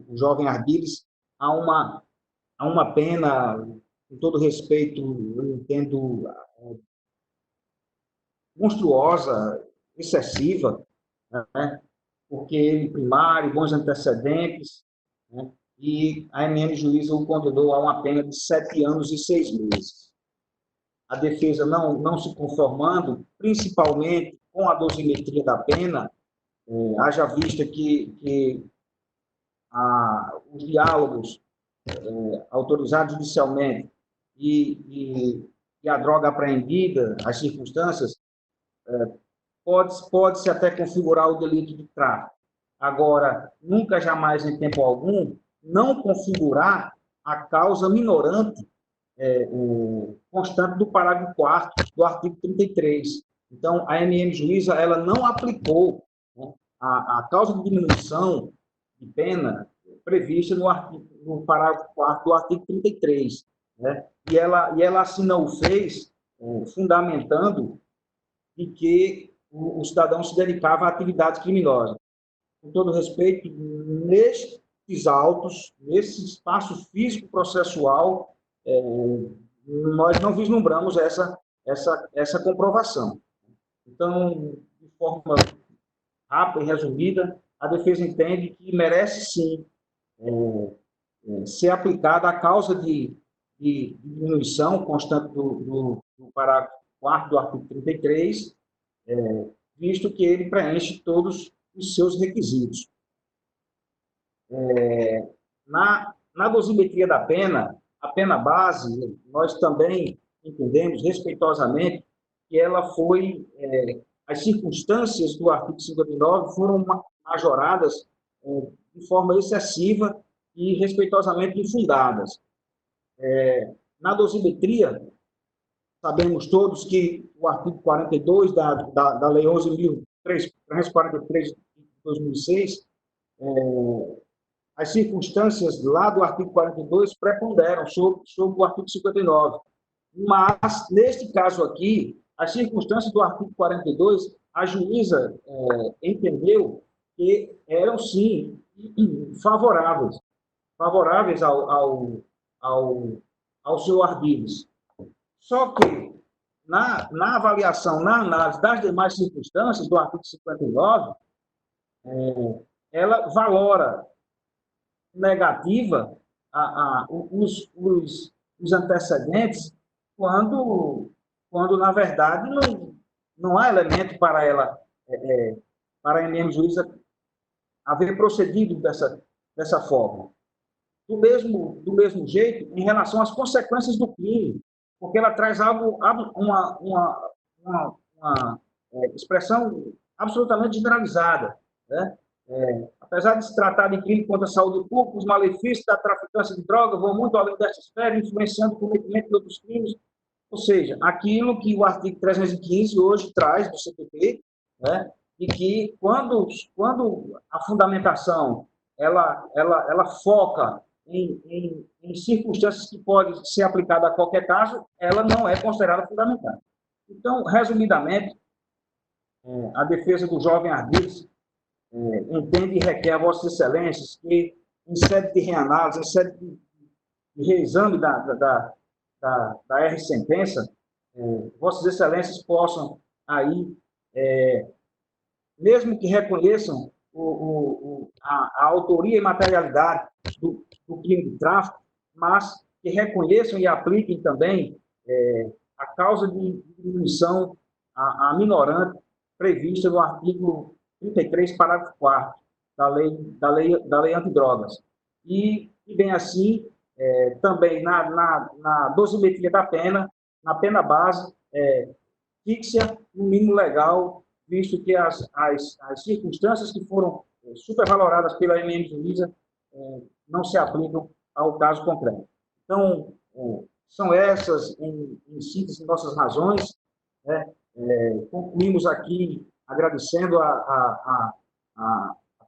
o jovem Ardiles a uma pena, com todo respeito, eu entendo, monstruosa, excessiva, né? Porque ele primário, bons antecedentes, né? E a MM Juíza o condenou a uma pena de 7 anos e 6 meses. A defesa não se conformando, principalmente com a dosimetria da pena, haja vista que os diálogos autorizados judicialmente e a droga apreendida, as circunstâncias, pode-se até configurar o delito de tráfico. Agora, nunca, jamais, em tempo algum, não configurar a causa minorante constante do parágrafo 4º do artigo 33. Então, a MM Juíza ela não aplicou, né, a causa de diminuição de pena prevista no parágrafo 4º do artigo 33. Né? E ela assim não o fez, fundamentando de que o cidadão se dedicava a atividades criminosas. Com todo respeito, nesses autos, nesse espaço físico processual, nós não vislumbramos essa comprovação. Então, de forma rápida e resumida, a defesa entende que merece, sim, ser aplicada a causa de diminuição constante do parágrafo 4º do artigo 33, visto que ele preenche todos os seus requisitos. Na dosimetria da pena, a pena base, nós também entendemos respeitosamente que ela foi, as circunstâncias do artigo 59 foram majoradas de forma excessiva e respeitosamente infundadas. Na dosimetria, sabemos todos que o artigo 42 da Lei 11.343 de 2006 as circunstâncias lá do artigo 42 preponderam sobre o artigo 59. Mas, neste caso aqui, as circunstâncias do artigo 42, a juíza entendeu que eram, sim, favoráveis ao senhor Ardiles. Só que, na avaliação, na análise das demais circunstâncias do artigo 59, ela valora negativa os antecedentes quando na verdade, não há elemento para ela, para a MM juíza haver procedido dessa forma. Do mesmo jeito, em relação às consequências do crime, porque ela traz uma expressão absolutamente generalizada, né? Apesar de se tratar de crime contra a saúde pública, os malefícios da traficância de drogas vão muito além desta esfera, influenciando o cometimento de outros crimes, ou seja, aquilo que o artigo 315 hoje traz do CPP, né? E que quando a fundamentação ela foca em circunstâncias que podem ser aplicadas a qualquer caso, ela não é considerada fundamental. Então, resumidamente, a defesa do jovem Ardiles entende e requer a Vossas Excelências que, em sede de reanálise, em sede de reexame da R-sentença, Vossas Excelências possam aí, mesmo que reconheçam a autoria e materialidade do crime de tráfico, mas que reconheçam e apliquem também a causa de diminuição a minorante prevista no artigo 33, parágrafo 4º da lei antidrogas. E bem assim, também na dosimetria da pena, na pena base, fixa no mínimo legal, visto que as circunstâncias que foram supervaloradas pela MM juíza não se aplicam ao caso concreto. Então, são essas, em síntese, nossas razões, né? Concluímos aqui agradecendo a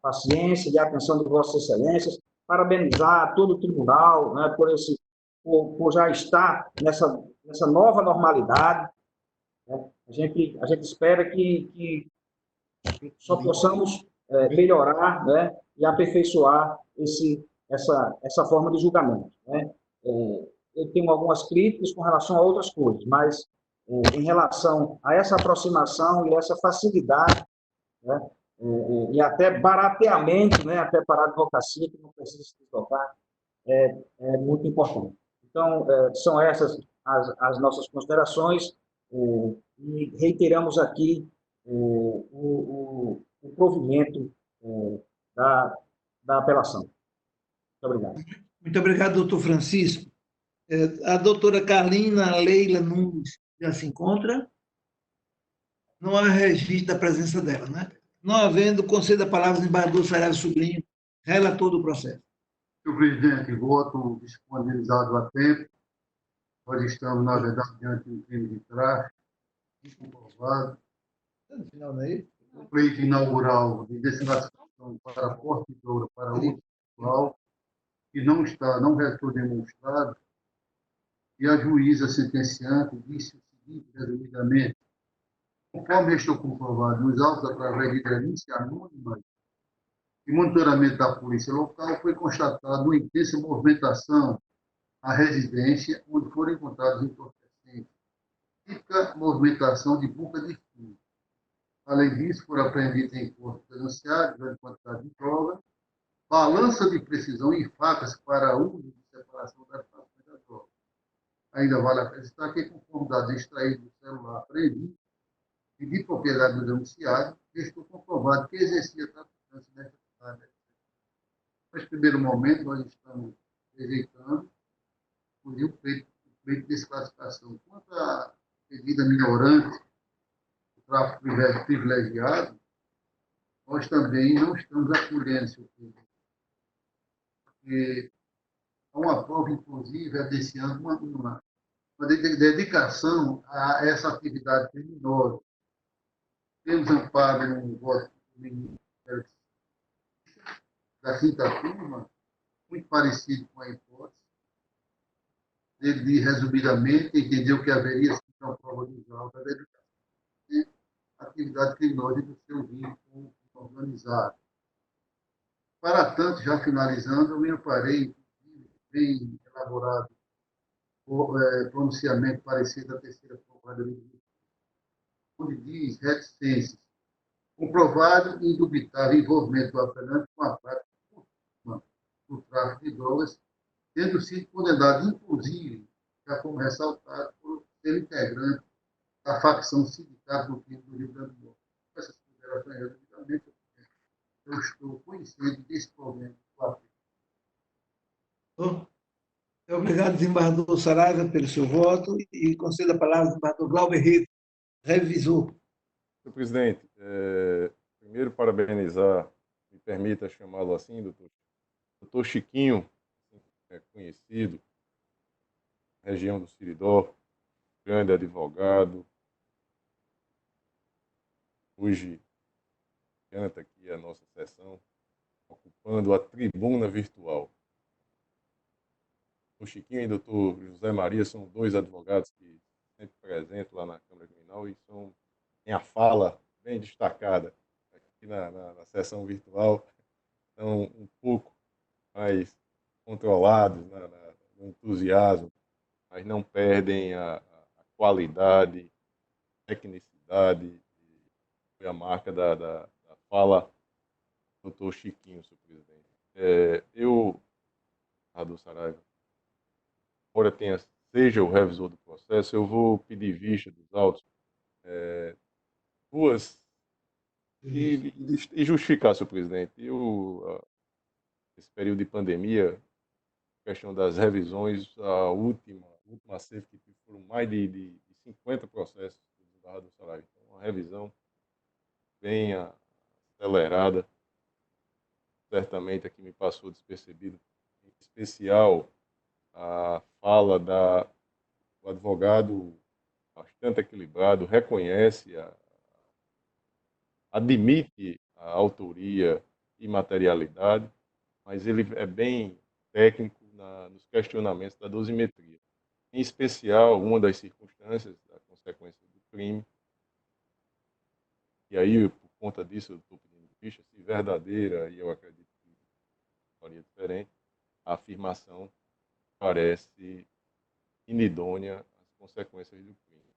paciência e a atenção de Vossas Excelências, parabenizar todo o tribunal, né, por já estar nessa nova normalidade, né? A gente espera que só possamos melhorar, né, e aperfeiçoar essa forma de julgamento, né? Eu tenho algumas críticas com relação a outras coisas, mas em relação a essa aproximação e essa facilidade, né, e até barateamento, né, até para a advocacia, que não precisa se deslocar, é muito importante. Então, são essas as nossas considerações, e reiteramos aqui o provimento da apelação. Muito obrigado. Muito obrigado, doutor Francisco. A doutora Carlina Leila Nunes já se encontra? Não há registro da presença dela, né? Não havendo, concedo a palavra ao embargador Saraiva Sobrinho, relator do processo. Senhor presidente, voto disponibilizado a tempo. Nós estamos, na verdade, diante de um crime de tráfico, comprovado. O pleito inaugural de desclassificação para porte de droga para uso pessoal, que não restou demonstrado, e a juíza sentenciante disse o seguinte, resumidamente: conforme estou comprovado nos autos através de denúncia anônima e monitoramento da polícia local, foi constatada uma intensa movimentação à residência, onde foram encontrados entorpecentes, típica movimentação de boca de fumo. Além disso, foram apreendidos em corpos denunciados grande quantidade de droga, balança de precisão e facas para uso de separação das frações da droga. Ainda vale acrescentar que, conforme dados extraídos do celular apreendido e de propriedade do denunciado, estou comprovado que exercia traficância nesta área. Nesse primeiro momento, nós estamos rejeitando o pleito de desclassificação. Quanto à medida minorante, o tráfico privilegiado, nós também não estamos acolhendo, senhor presidente, porque há uma prova, inclusive, desse ano, uma dedicação a essa atividade criminosa. Temos amparo no voto do Ministério da quinta turma, muito parecido com a hipótese. Ele, resumidamente, entendeu que haveria sim uma prova de alta da educação e atividade criminosa do seu vínculo organizado. Para tanto, já finalizando, eu me amparei, bem elaborado, o pronunciamento parecido da terceira Procuradoria, onde diz reticências, comprovado e indubitável envolvimento do apelante com a prática do tráfico de drogas, tendo sido condenado, inclusive, já como ressaltado, por ser integrante da facção sindical do crime do Rio Grande do Norte. Com essas considerações, resumidamente, eu estou conhecendo desse problema do África. Obrigado, desembargador Saraiva, pelo seu voto e concedo a palavra ao desembargador Glauber Rego, revisor. Senhor presidente, primeiro parabenizar, me permita chamá-lo assim, doutor Chiquinho, conhecido, região do Siridó, grande advogado, hoje canta aqui a nossa sessão, ocupando a tribuna virtual. O Chiquinho e o doutor José Maria são dois advogados que sempre presentes lá na Câmara Criminal e têm a fala bem destacada aqui na sessão virtual, estão um pouco mais controlados no entusiasmo, mas não perdem a qualidade, tecnicidade, que foi a marca da fala do doutor Chiquinho, senhor presidente. Eu, Adolfo Saraiva, embora seja o revisor do processo, eu vou pedir vista dos autos, e justificar, senhor presidente. Esse período de pandemia, questão das revisões, a última acerca que foram mais de 50 processos do desembargador Saraiva. Então, uma revisão bem acelerada, certamente aqui me passou despercebido, em especial a fala do advogado bastante equilibrado, reconhece, admite a autoria e materialidade, mas ele é bem técnico nos questionamentos da dosimetria. Em especial, uma das circunstâncias, da consequência do crime, e aí, por conta disso, eu estou pedindo vista, se verdadeira, e eu acredito que faria diferente, a afirmação parece inidônea às consequências do crime.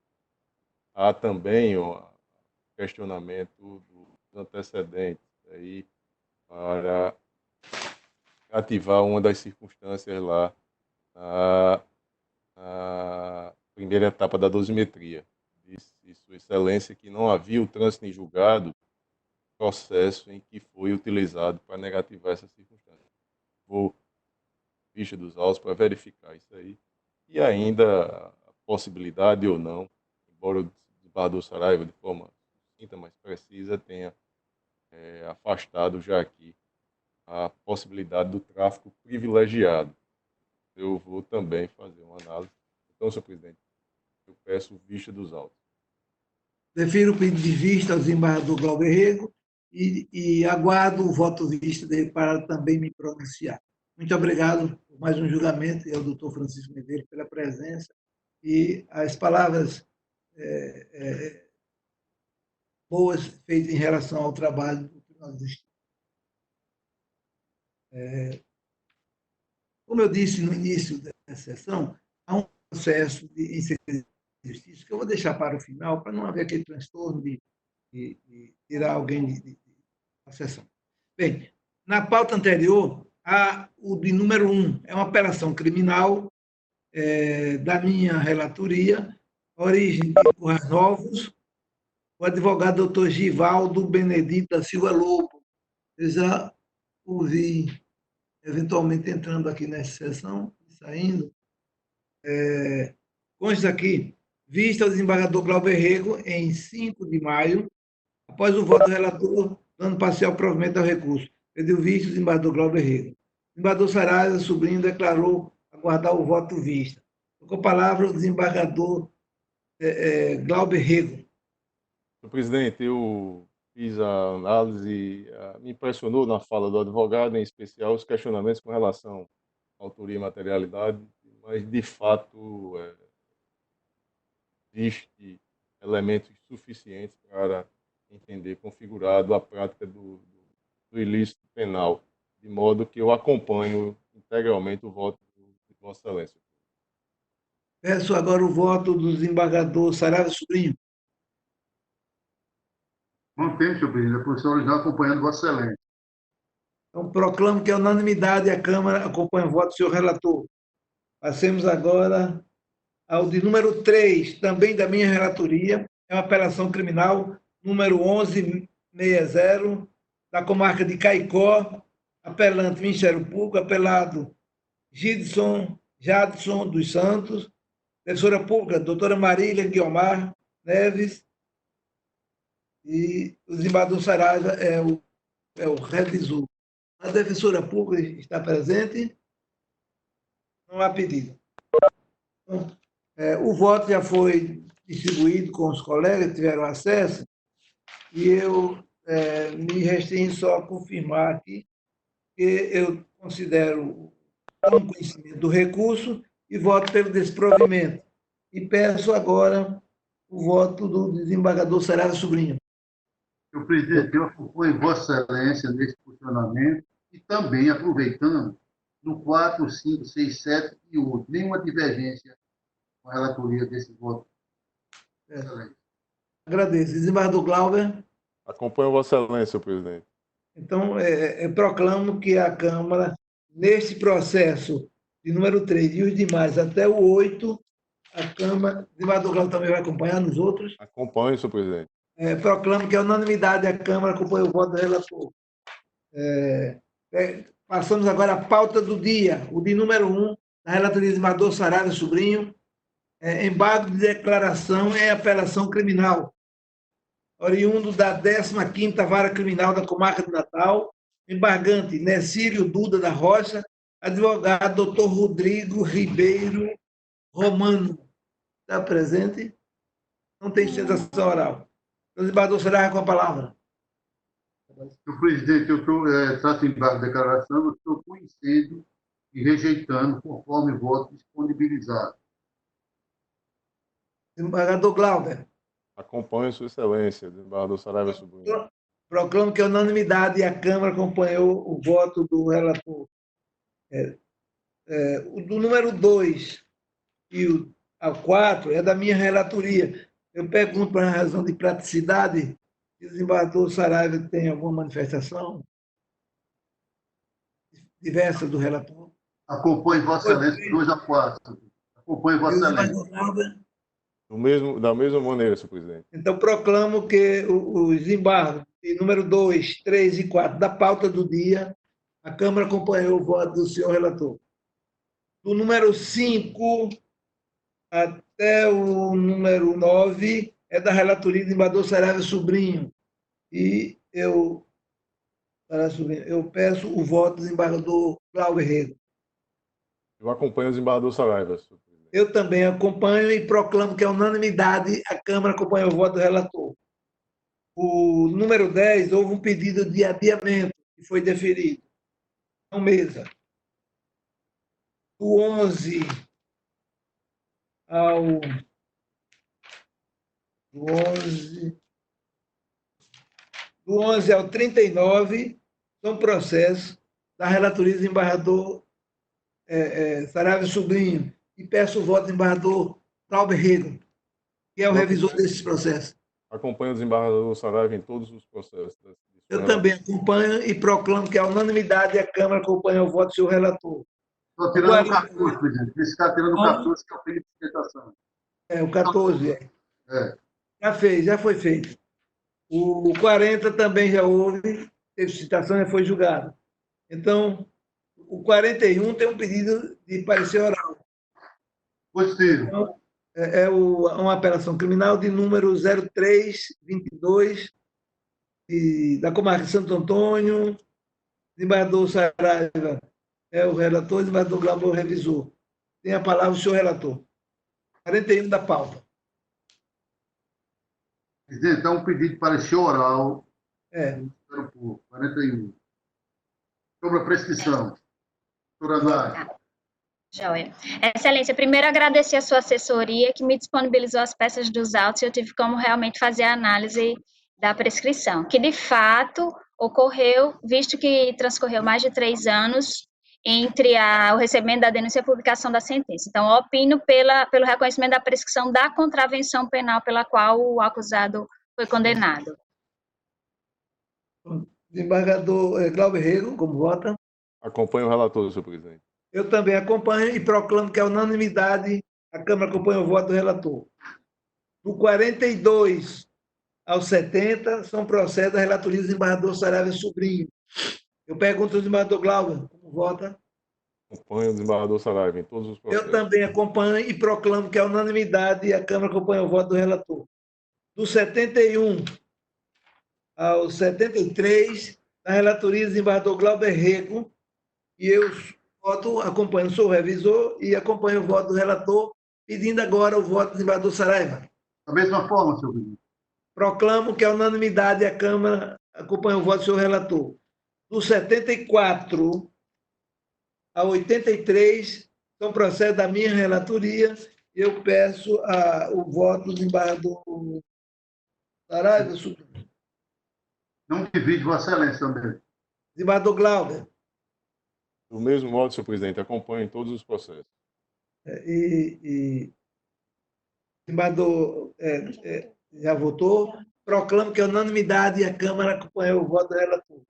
Há também o questionamento dos antecedentes, aí, para ativar uma das circunstâncias lá na primeira etapa da dosimetria. Disse Sua Excelência que não havia o trânsito em julgado, processo em que foi utilizado para negativar essa circunstância. Vou vista dos autos para verificar isso aí. E ainda a possibilidade ou não, embora o desembargador Saraiva, de forma sucinta, mais precisa, tenha afastado já aqui a possibilidade do tráfico privilegiado. Eu vou também fazer uma análise. Então, senhor presidente, eu peço vista dos autos. Defiro o pedido de vista ao desembargador Glauber Rego e aguardo o voto vista dele para também me pronunciar. Muito obrigado por mais um julgamento e ao doutor Francisco Medeiros pela presença e as palavras boas feitas em relação ao trabalho que nós estamos. Como eu disse no início da sessão, há um processo em segredo de justiça que eu vou deixar para o final, para não haver aquele transtorno de tirar alguém da sessão. Bem, na pauta anterior, há o de número 1, é uma operação criminal da minha relatoria, origem de Currais Novos, o advogado doutor Givaldo Benedito da Silva Lobo. Eu já ouvi, eventualmente, entrando aqui nessa sessão, saindo. Consta aqui, vista ao desembargador Glauber Rego, em 5 de maio, após o voto do relator, dando parcial provimento ao recurso. Pediu vista o desembargador Glauber Rego. O desembargador Saraiva, sobrinho, declarou aguardar o voto vista. Com a palavra o desembargador Glauber Rego. Senhor presidente, eu fiz a análise, me impressionou na fala do advogado, em especial os questionamentos com relação à autoria e materialidade, mas, de fato, existe elementos suficientes para entender configurado a prática do ilícito penal, de modo que eu acompanho integralmente o voto de Vossa Excelência. Peço agora o voto do desembargador Saraiva Sobrinho. Mantém, senhor presidente, a posição original acompanhando Vossa Excelência. Então, proclamo que a unanimidade a Câmara acompanha o voto do senhor relator. Passemos agora ao de número 3, também da minha relatoria, é uma apelação criminal número 1160, da comarca de Caicó, apelante Ministério Público, apelado Jadson dos Santos, defensora pública, doutora Marília Guiomar Neves, e o desembargador Saraiva é o revisor. A defensora pública está presente? Não há pedido. Então, o voto já foi distribuído com os colegas que tiveram acesso, e eu me restringo só a confirmar aqui que eu considero o conhecimento do recurso e voto pelo desprovimento. E peço agora o voto do desembargador Saraiva Sobrinho. Senhor presidente, eu acompanho Vossa Excelência nesse funcionamento e também aproveitando no 4, 5, 6, 7 e 8. Nenhuma divergência com a relatoria desse voto. Agradeço. Desembargador Glauber. Acompanho Vossa Excelência, senhor presidente. Então, proclamo que a Câmara, neste processo de número 3 e os demais até o 8, a Câmara... O desembargador Glauber também vai acompanhar nos outros? Acompanho, senhor presidente. Proclamo que a unanimidade da Câmara acompanha o voto do relator. Passamos agora à pauta do dia, o de número 1, da relatoria do desembargador Saraiva Sobrinho, embargo de declaração em apelação criminal, oriundo da 15ª Vara Criminal da Comarca de Natal, embargante Necílio Duda da Rocha, advogado doutor Rodrigo Ribeiro Romano. Está presente? Não tem sustentação oral. O desembargador Saraiva com a palavra. Senhor presidente, eu trato em embargo de declaração, eu estou conhecendo e rejeitando conforme voto disponibilizado. Desembargador Glauber. Acompanho Sua Excelência, desembargador Saraiva Sobrinho. Proclamo que a unanimidade e a Câmara acompanhou o voto do relator. O do número 2 e o 4 é da minha relatoria. Eu pergunto, por uma razão de praticidade, se o desembargador Saraiva tem alguma manifestação diversa do relator. Acompanho Vossa Excelência 2 a 4. Acompanho Vossa Excelência. Da mesma maneira, senhor presidente. Então, proclamo que os embargos de número 2, 3 e 4 da pauta do dia, a Câmara acompanhou o voto do senhor relator. Do número 5 até o número 9 é da relatoria do desembargador Saraiva Sobrinho. E eu peço o voto do desembargador Glauber Rego. Eu acompanho o desembargador Saraiva, senhor presidente. Eu também acompanho e proclamo que a unanimidade a Câmara acompanha o voto do relator. O número 10, houve um pedido de adiamento que foi deferido. Não, mesa. Do 11 ao... Do 11 ao 39 são processos da relatoria do desembargador Saraiva Sobrinho. E peço o voto do desembargador Glauber Rego, que é o revisor desses processos. Acompanho o desembargador Saraiva em todos os processos. Eu também acompanho e proclamo que a unanimidade a Câmara acompanha o voto do seu relator. Estou tirando o 14, presidente. Esse está tirando o 14, que é o período de sustentação. O 14, já foi feito. O 40 também já houve, teve citação e foi julgado. Então, o 41 tem um pedido de parecer oral. Positivo. Então, uma apelação criminal de número 0322 da comarca de Santo Antônio. Desembargador Saraiva é o relator, desembargador Glauber é o revisor. Tem a palavra o senhor relator. 41 da pauta. Presidente, há um pedido de parecer oral Ministério Público, 41. Sobre a prescrição. Doutora Nádia. Joia. Excelência, primeiro agradecer a sua assessoria que me disponibilizou as peças dos autos e eu tive como realmente fazer a análise da prescrição, que de fato ocorreu, visto que transcorreu mais de 3 anos entre o recebimento da denúncia e a publicação da sentença. Então, eu opino pelo reconhecimento da prescrição da contravenção penal pela qual o acusado foi condenado. Desembargador Glauber Rego, como vota? Acompanho o relator, senhor presidente. Eu também acompanho e proclamo que a unanimidade, a Câmara acompanha o voto do relator. Do 42 ao 70, são processos da relatoria do desembargador Saraiva Sobrinho. Eu pergunto ao desembargador Glauber, como vota? Acompanho o desembargador Saraiva em todos os processos. Eu também acompanho e proclamo que a unanimidade e a Câmara acompanha o voto do relator. Do 71 ao 73, na relatoria do desembargador Glauber Rego, e eu acompanho, sou o revisor e acompanho o voto do relator, pedindo agora o voto do desembargador Saraiva. Da mesma forma, senhor presidente. Proclamo que a unanimidade e a Câmara acompanha o voto do senhor relator. Do 74 a 83, são processos da minha relatoria, eu peço o voto do desembargador Saraiva. Não divide, Vossa Excelência, também. Desembargador Glauber. Do mesmo modo, senhor presidente, acompanho em todos os processos. Desembargador já votou. Proclamo que a unanimidade e a Câmara acompanhou o voto do relator.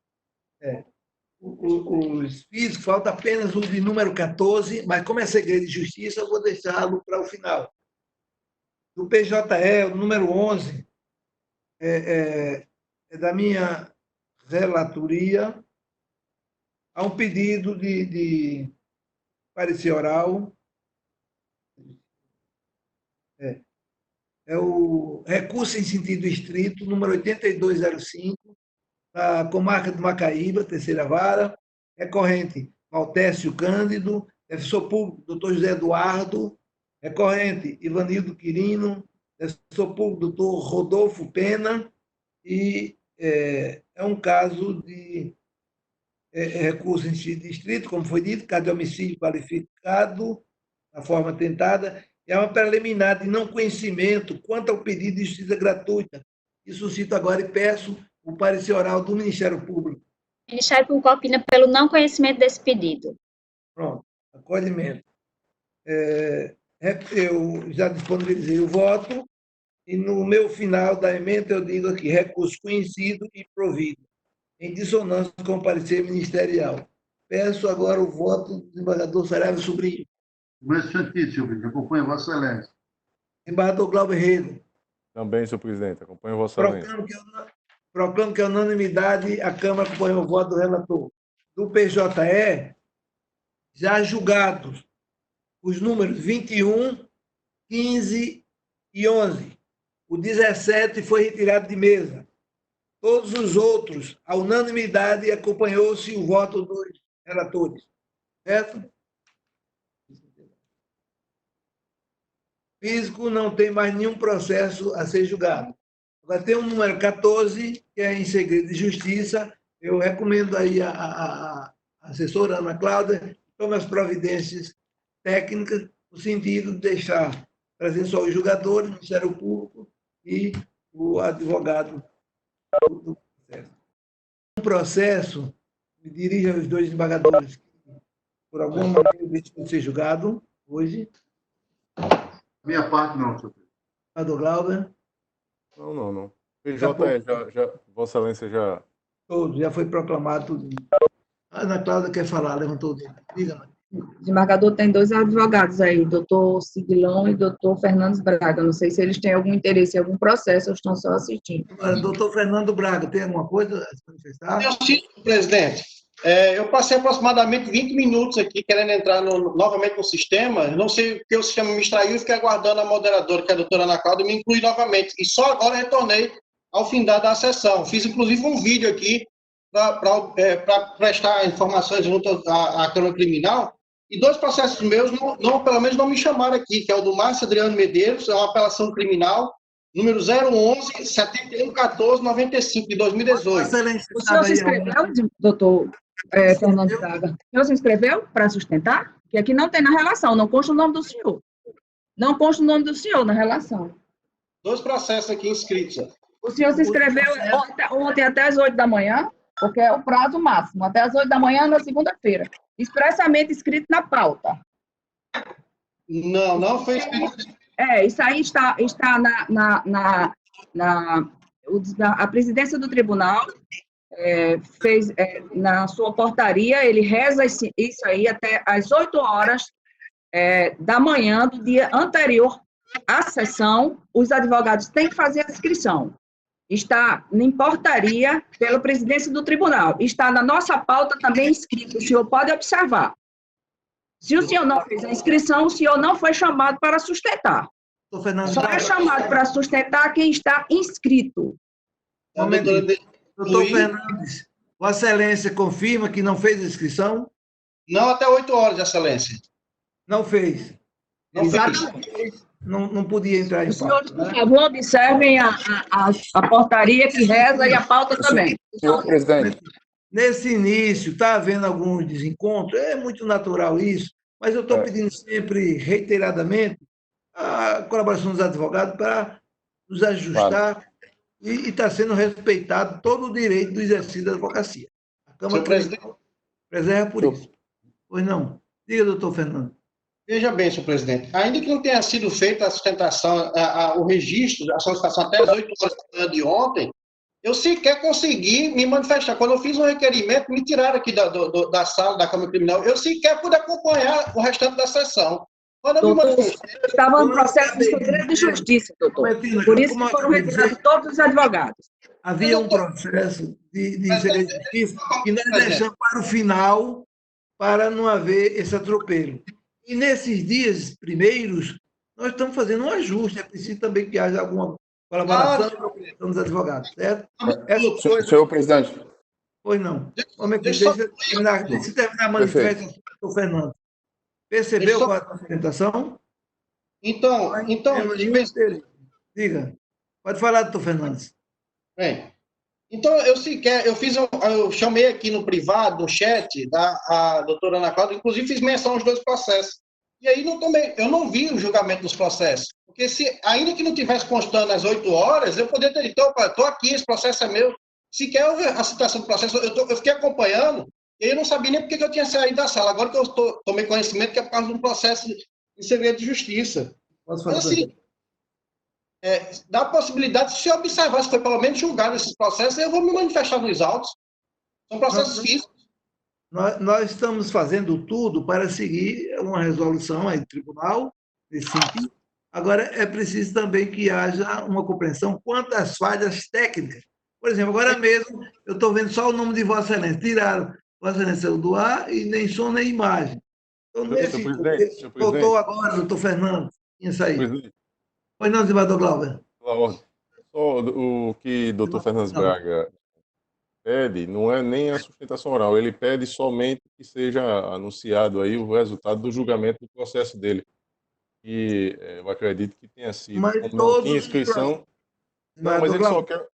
Os físicos, falta apenas o de número 14, mas como é segredo de justiça, eu vou deixá-lo para o final. Do PJE, o número 11, é da minha relatoria. Há um pedido de parecer oral. É o recurso em sentido estrito, número 8205, da comarca do Macaíba, terceira vara, recorrente Maltécio Cândido, defensor público doutor José Eduardo, recorrente Ivanildo Quirino, defensor público doutor Rodolfo Pena, e é um caso de recurso em sentido estrito, como foi dito, caso de homicídio qualificado, na forma tentada, é uma preliminar de não conhecimento quanto ao pedido de justiça gratuita. E suscito agora e peço o parecer oral do Ministério Público. O Ministério Público opina pelo não conhecimento desse pedido. Pronto, acolhimento. Eu já disponibilizei o voto e no meu final da emenda eu digo aqui, recurso conhecido e provido, em dissonância com o parecer ministerial. Peço agora o voto do desembargador Saraiva Sobrinho. No mesmo sentido, senhor presidente, acompanho Vossa Excelência. Desembargador Glauber Rego. Também, senhor presidente, acompanho Vossa Excelência. Proclamo que a unanimidade, a Câmara acompanha o voto do relator. Do PJE, já julgados os números 21, 15 e 11. O 17 foi retirado de mesa. Todos os outros, a unanimidade, acompanhou-se o voto dos relatores. Certo? Físico não tem mais nenhum processo a ser julgado. Agora tem o número 14, que é em segredo de justiça. Eu recomendo aí a assessora Ana Cláudia tome as providências técnicas no sentido de deixar trazer só os julgadores, o Ministério Público e o advogado do processo. Um processo, me dirijo aos dois desembargadores que, por alguma maneira, deixam de ser julgado hoje. Minha parte, não, senhor presidente. Desembargador Glauber. Não. PJE, Vossa Excelência já... Todo, já foi proclamado tudo. A Ana Cláudia quer falar, levantou o dedo. Diga, Maria. O desembargador tem 2 advogados aí, doutor Siglão e doutor Fernandes Braga. Não sei se eles têm algum interesse em algum processo ou estão só assistindo. Doutor Fernando Braga, tem alguma coisa a se manifestar? Eu sim, presidente. Eu passei aproximadamente 20 minutos aqui querendo entrar novamente no sistema. Não sei porque o sistema me extraiu e fiquei aguardando a moderadora, que é a doutora Ana Cláudia, me incluir novamente. E só agora retornei ao fim da sessão. Fiz, inclusive, um vídeo aqui para prestar informações junto à Câmara Criminal. E 2 processos meus, pelo menos, não me chamaram aqui, que é o do Márcio Adriano Medeiros, é uma apelação criminal, número 011-7114-95, de 2018. O senhor se inscreveu, doutor Fernando Braga? O senhor se inscreveu para sustentar? Que aqui não tem na relação, não consta o nome do senhor. Não consta o nome do senhor na relação. 2 processos aqui inscritos. O senhor se inscreveu ontem até as 8 da manhã, porque é o prazo máximo, até as 8 da manhã na segunda-feira. Expressamente escrito na pauta. Não foi escrito. Isso aí está a presidência do tribunal fez na sua portaria, ele reza isso aí até às 8 horas da manhã do dia anterior à sessão, os advogados têm que fazer a inscrição. Está em portaria pela presidência do tribunal. Está na nossa pauta também inscrito, o senhor pode observar. Se o senhor não fez a inscrição, o senhor não foi chamado para sustentar. Só é chamado para sustentar quem está inscrito. Doutor Fernandes, Vossa Excelência confirma que não fez a inscrição? Não até 8 horas, Excelência. Não fez. Exatamente. Não podia entrar em pauta. Senhores, por favor, observem a portaria que reza e a pauta também. Senhor presidente. Nesse início, está havendo alguns desencontros, é muito natural isso, mas eu estou pedindo sempre, reiteradamente, a colaboração dos advogados para nos ajustar e está sendo respeitado todo o direito do exercício da advocacia. A Câmara preserva por isso. Pois não. Diga, doutor Fernando. Veja bem, senhor presidente, ainda que não tenha sido feita a sustentação, o registro, a solicitação até as 8 horas da manhã de ontem, eu sequer consegui me manifestar. Quando eu fiz um requerimento, me tiraram aqui da sala da Câmara Criminal, eu sequer pude acompanhar o restante da sessão. Quando eu me manifestei... Estava no processo de segredo de justiça, doutor. Por isso que foram retirados todos os advogados. Havia um processo de segredo de justiça que nós deixamos para o final, para não haver esse atropelo. E nesses dias primeiros, nós estamos fazendo um ajuste. É preciso também que haja alguma colaboração dos advogados, certo? Senhor presidente. Pois não. Deixa eu terminar a manifestação, doutor Fernando. Percebeu qual é a apresentação? Então... Diga. Pode falar, doutor Fernandes. Bem, então, eu chamei aqui no privado, no chat, a doutora Ana Cláudia, inclusive fiz menção aos 2 processos. E aí eu não vi o julgamento dos processos. Porque ainda que não tivesse constando às 8 horas, eu poderia ter dito, opa, estou aqui, esse processo é meu. Sequer houve a citação do processo, eu fiquei acompanhando, e eu não sabia nem por que eu tinha saído da sala. Agora que eu tomei conhecimento que é por causa de um processo de segredo de justiça. Posso fazer? Então, assim, dá a possibilidade, se eu observar se foi pelo menos julgado esses processos, eu vou me manifestar nos autos. São processos físicos. Nós estamos fazendo tudo para seguir uma resolução aí do tribunal, nesse sentido. Agora, é preciso também que haja uma compreensão quanto às falhas técnicas. Por exemplo, agora mesmo, eu estou vendo só o nome de Vossa Excelência. Tiraram Vossa Excelência do ar e nem som nem imagem. Então, nesse contexto, voltou agora, doutor Fernando, tinha saído. Pois não, desembargador Glauber. Só o que doutor Fernandes Braga pede não é nem a sustentação oral, ele pede somente que seja anunciado aí o resultado do julgamento do processo dele. E eu acredito que tenha sido. Mas como não tinha inscrição. Não, mas ele só quer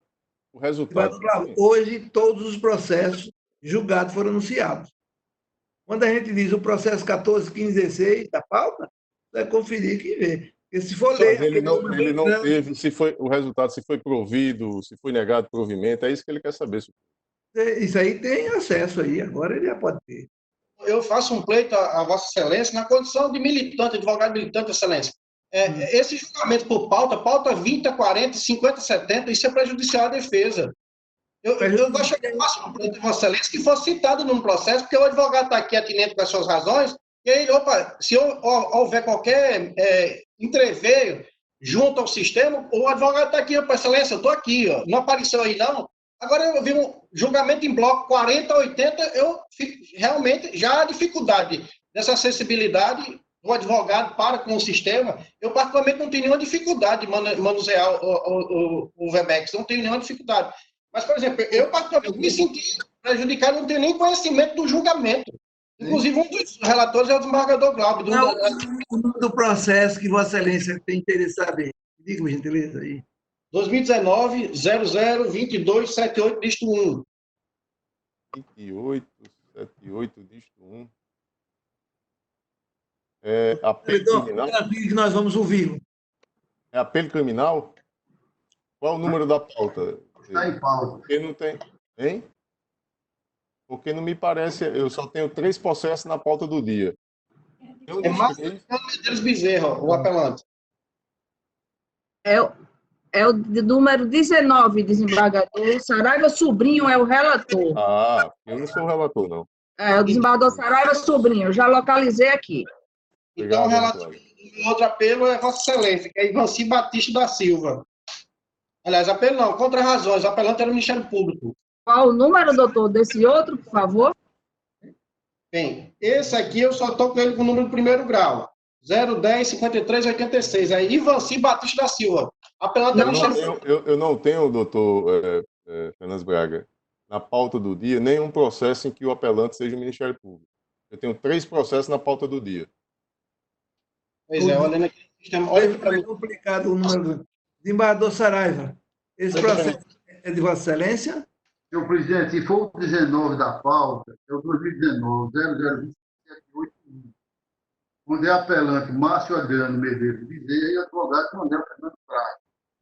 o resultado. Hoje, todos os processos julgados foram anunciados. Quando a gente diz o processo 14, 15, 16 da pauta, vai conferir que vê. Porque se for ler... Ele não teve, se foi o resultado, se foi provido, se foi negado provimento, é isso que ele quer saber. Isso aí tem acesso aí, agora ele já pode ter. Eu faço um pleito a Vossa Excelência na condição de militante, advogado militante, Excelência. Esse julgamento por pauta 20, 40, 50, 70, isso é prejudicial à defesa. Eu faço um pleito a Vossa Excelência que fosse citado num processo, porque o advogado está aqui atinente com as suas razões, e aí, se houver qualquer entreveio junto ao sistema, o advogado está aqui, Excelência, eu estou aqui, não apareceu aí não. Agora eu vi um julgamento em bloco 40, 80, eu realmente já há dificuldade dessa acessibilidade do advogado para com o sistema. Eu particularmente não tenho nenhuma dificuldade de manusear o Webex, não tenho nenhuma dificuldade. Mas, por exemplo, eu particularmente me senti prejudicado, não tenho nem conhecimento do julgamento. Inclusive, um dos relatores é o desembargador Glauber. O nome do processo que Vossa Excelência tem interesse em saber. Diga, por gentileza, aí. 2019-00-2278, dígito 1. 2878, dígito 1. É apelo criminal? Que nós vamos ouvi-lo. É apelo criminal? Qual o número da pauta? Está em pauta. Porque não tem. Hein? Porque não me parece. Eu só tenho 3 processos na pauta do dia. É Márcio Medeiros Bezerra, o apelante. É o número 19, desembargador. Saraiva Sobrinho é o relator. Ah, eu não sou o relator, não. É o desembargador Saraiva Sobrinho. Eu já localizei aqui. Então, o Obrigado, relator do outro apelo é Vossa Excelência, que é Ivanci Batista da Silva. Aliás, apelo não, contra razões. O apelante era o Ministério Público. Qual o número, doutor, desse outro, por favor? Bem, esse aqui eu só estou com ele com o número de primeiro grau. 010-5386. É Ivanci Batista da Silva. Apelante era o Ministério Público. Eu não tenho, doutor Fernandes Braga, na pauta do dia, nenhum processo em que o apelante seja o Ministério Público. Eu tenho 3 processos na pauta do dia. Pois é, olhando aqui no sistema. Olha aqui para mim. É complicado o número. Desembargador Saraiva, esse processo é de Vossa Excelência? Senhor presidente, se for o 19 da pauta, é o 2019, 002781, onde é apelante Márcio Adriano Medeiros Bezerra e advogado Manuel Fernando Braga.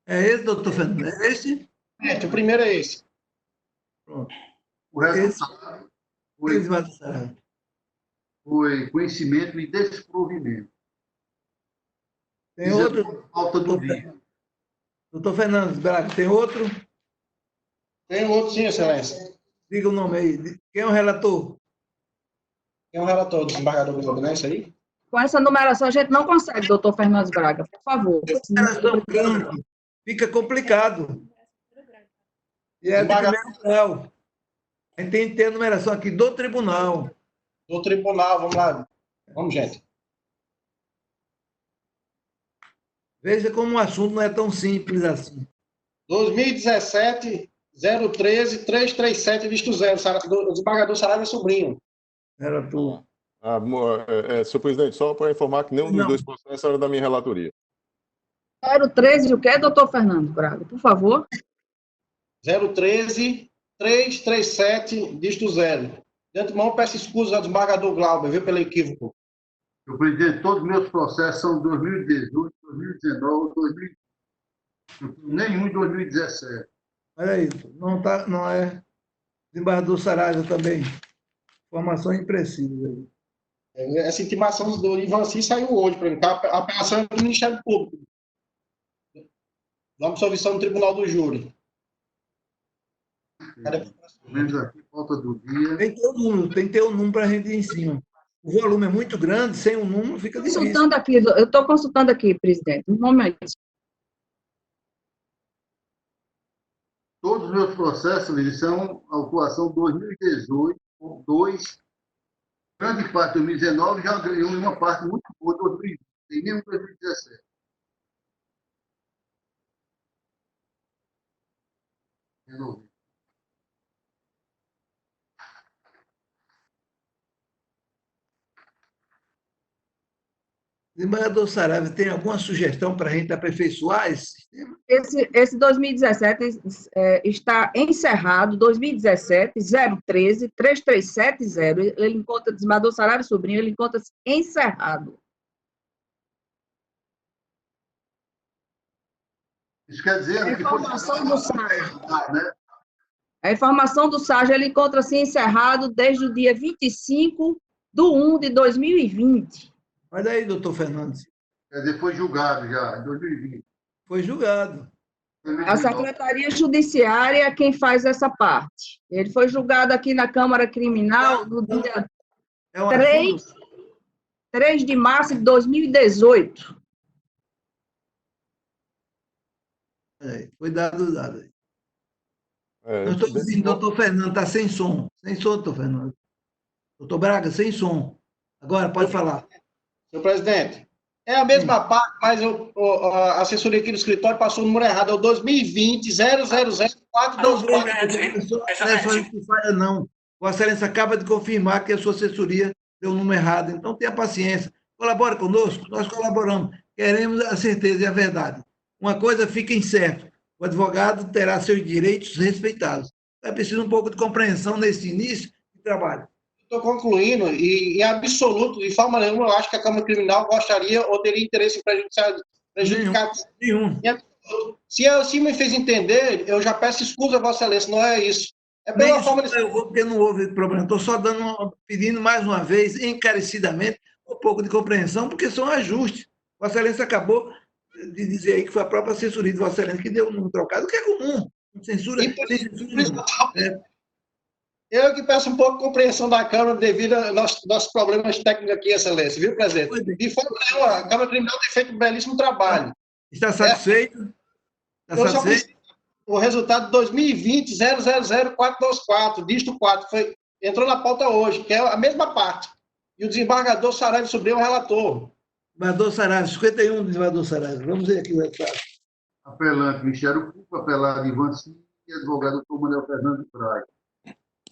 É esse, doutor Fernando? É esse? O primeiro é esse. Pronto. O resultado foi conhecimento e desprovimento. Tem outro? Pauta do dia. Doutor Fernandes Braga, tem outro? Tem outro, sim, Excelência. Diga o nome aí. Quem é o relator? Tem um relator do desembargador Globo, não é isso aí? Com essa numeração a gente não consegue, doutor Fernandes Braga. Por favor. Numeração grande. Fica complicado. E é de primeiro grau. A gente tem que ter a numeração aqui do tribunal. Do tribunal, vamos lá. Vamos, gente. Veja como o assunto não é tão simples assim. 2017-013-337, visto 0, do desembargador Saraiva Sobrinho. Relator. Senhor presidente, só para informar que nenhum dos 2 processos era da minha relatoria. 013, o que é, doutor Fernando Braga? Por favor. 013-337, dígito 0. De antemão, peço escusas ao desembargador Glauber, viu, pelo equívoco. Senhor presidente, todos os meus processos são 2018, 2019, 2020. Nenhum em 2017. Olha aí, não é desembargador Saraiva também. Informação imprecisa. Essa intimação do Ivanci saiu hoje para mim, tá? A apelação é do Ministério Público. Vamos absolvição no Tribunal do Júri. Menos aqui, falta do dia. Tem que ter o número para a gente ir em cima. O volume é muito grande, sem o número fica difícil. Eu estou consultando aqui, presidente. Um momento. Todos os meus processos são autuação 2018, 2, grande parte de 2019 já ganhou uma parte muito boa de 2020, tem mesmo 2017. Resolvi. Desembargador Saraiva, tem alguma sugestão para a gente aperfeiçoar esse sistema? Esse 2017 está encerrado, 2017-013-3370. Ele encontra, desembargador Saraiva Sobrinho, ele encontra-se encerrado. Isso quer dizer que informação do SAG. A informação do SAG, ele encontra-se encerrado desde o dia 25/1/2020. Olha aí, doutor Fernandes. Quer dizer, foi julgado já, em 2020. Foi julgado. A Secretaria Judiciária é quem faz essa parte. Ele foi julgado aqui na Câmara Criminal no dia 3 de março de 2018. Foi dado. Eu estou dizendo, doutor Fernando, está sem som. Sem som, doutor Fernando. Doutor Braga, sem som. Agora, pode falar. Senhor presidente, é a mesma parte, mas a assessoria aqui do escritório passou o número errado. É o 2020-000-424. Não falha, não. Vossa Excelência acaba de confirmar que a sua assessoria deu o número errado. Então, tenha paciência. Colabore conosco, nós colaboramos. Queremos a certeza e a verdade. Uma coisa fica incerta. o advogado terá seus direitos respeitados. É preciso um pouco de compreensão nesse início de trabalho. Estou concluindo, e em absoluto, de forma nenhuma, eu acho que a Câmara Criminal gostaria ou teria interesse em prejudicar. Nenhum. Se me fez entender, eu já peço desculpa a Vossa Excelência, não é isso. É pela forma de... Eu vou, porque não houve problema. Estou só pedindo mais uma vez, encarecidamente, um pouco de compreensão, porque são ajustes. Vossa Excelência acabou de dizer aí que foi a própria assessoria de Vossa Excelência que deu um trocado, que é comum. Censura. Eu que peço um pouco de compreensão da Câmara devido aos nossos problemas técnicos aqui, Excelência, viu, presidente? De forma nenhuma, a Câmara Criminal tem feito um belíssimo trabalho. Está satisfeito? Eu só preciso o resultado de 2020 000424, dígito 4, entrou na pauta hoje, que é a mesma parte. E o desembargador Saraiva Sobrinho é o relator. Desembargador Saraiva, 51 do desembargador Saraiva. Vamos ver aqui o resultado. Apelante Michel Cuca, apelado Ivan Cid e advogado Dr. Manuel Fernando Braga.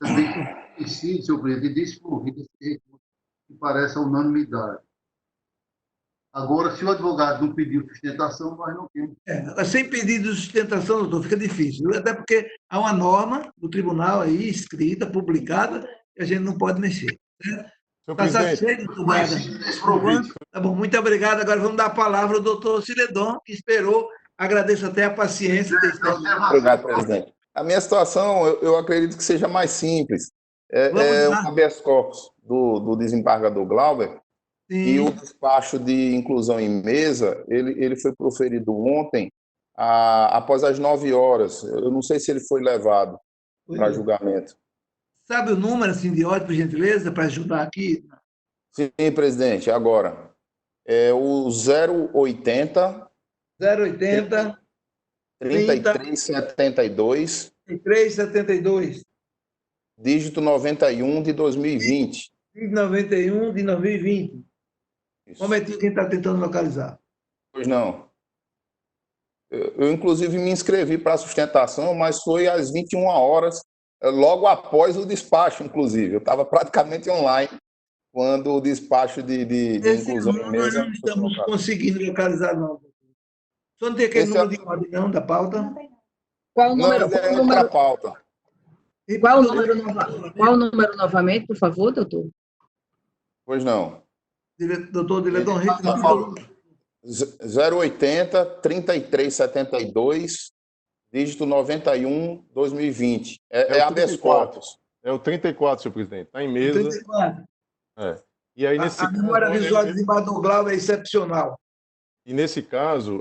Também conhecido, senhor presidente, desprovido esse recurso que parece a unanimidade. Agora, se o advogado não pediu sustentação, nós não temos. Sem pedido de sustentação, doutor, fica difícil. Até porque há uma norma do tribunal aí, escrita, publicada, que a gente não pode mexer. Está satisfeito, doutor Braga? Tá bom, muito obrigado. Agora vamos dar a palavra ao doutor Ciledon, que esperou. Agradeço até a paciência. Obrigado, presidente. A minha situação, eu acredito que seja mais simples. É o habeas corpus do desembargador Glauber. Sim. E o despacho de inclusão em mesa, ele foi proferido ontem, após as 9 horas. Eu não sei se ele foi levado para julgamento. Sabe o número assim, de ordem, por gentileza, para ajudar aqui? Sim, presidente, agora. É o 080... 3372. 3372. Dígito 91 de 2020. Dígito 91 de 2020. Isso. Um momentinho, quem está tentando localizar. Pois não. Eu, inclusive, me inscrevi para a sustentação, mas foi às 21 horas, logo após o despacho, inclusive. Eu estava praticamente online quando o despacho de inclusão em mesa... Nós não estamos conseguindo localizar, não. Só não tem aquele número de ordem, não, da pauta? Qual o número? Da pauta. Qual o número novamente, por favor, doutor? Pois não. Doutor Diledon Rico. 080 3372, dígito 91 2020. É habeas corpus. É o 34, senhor presidente. Está em mesa. 34. E aí, nesse a memória visual do desembargador Glauber é excepcional. E nesse caso,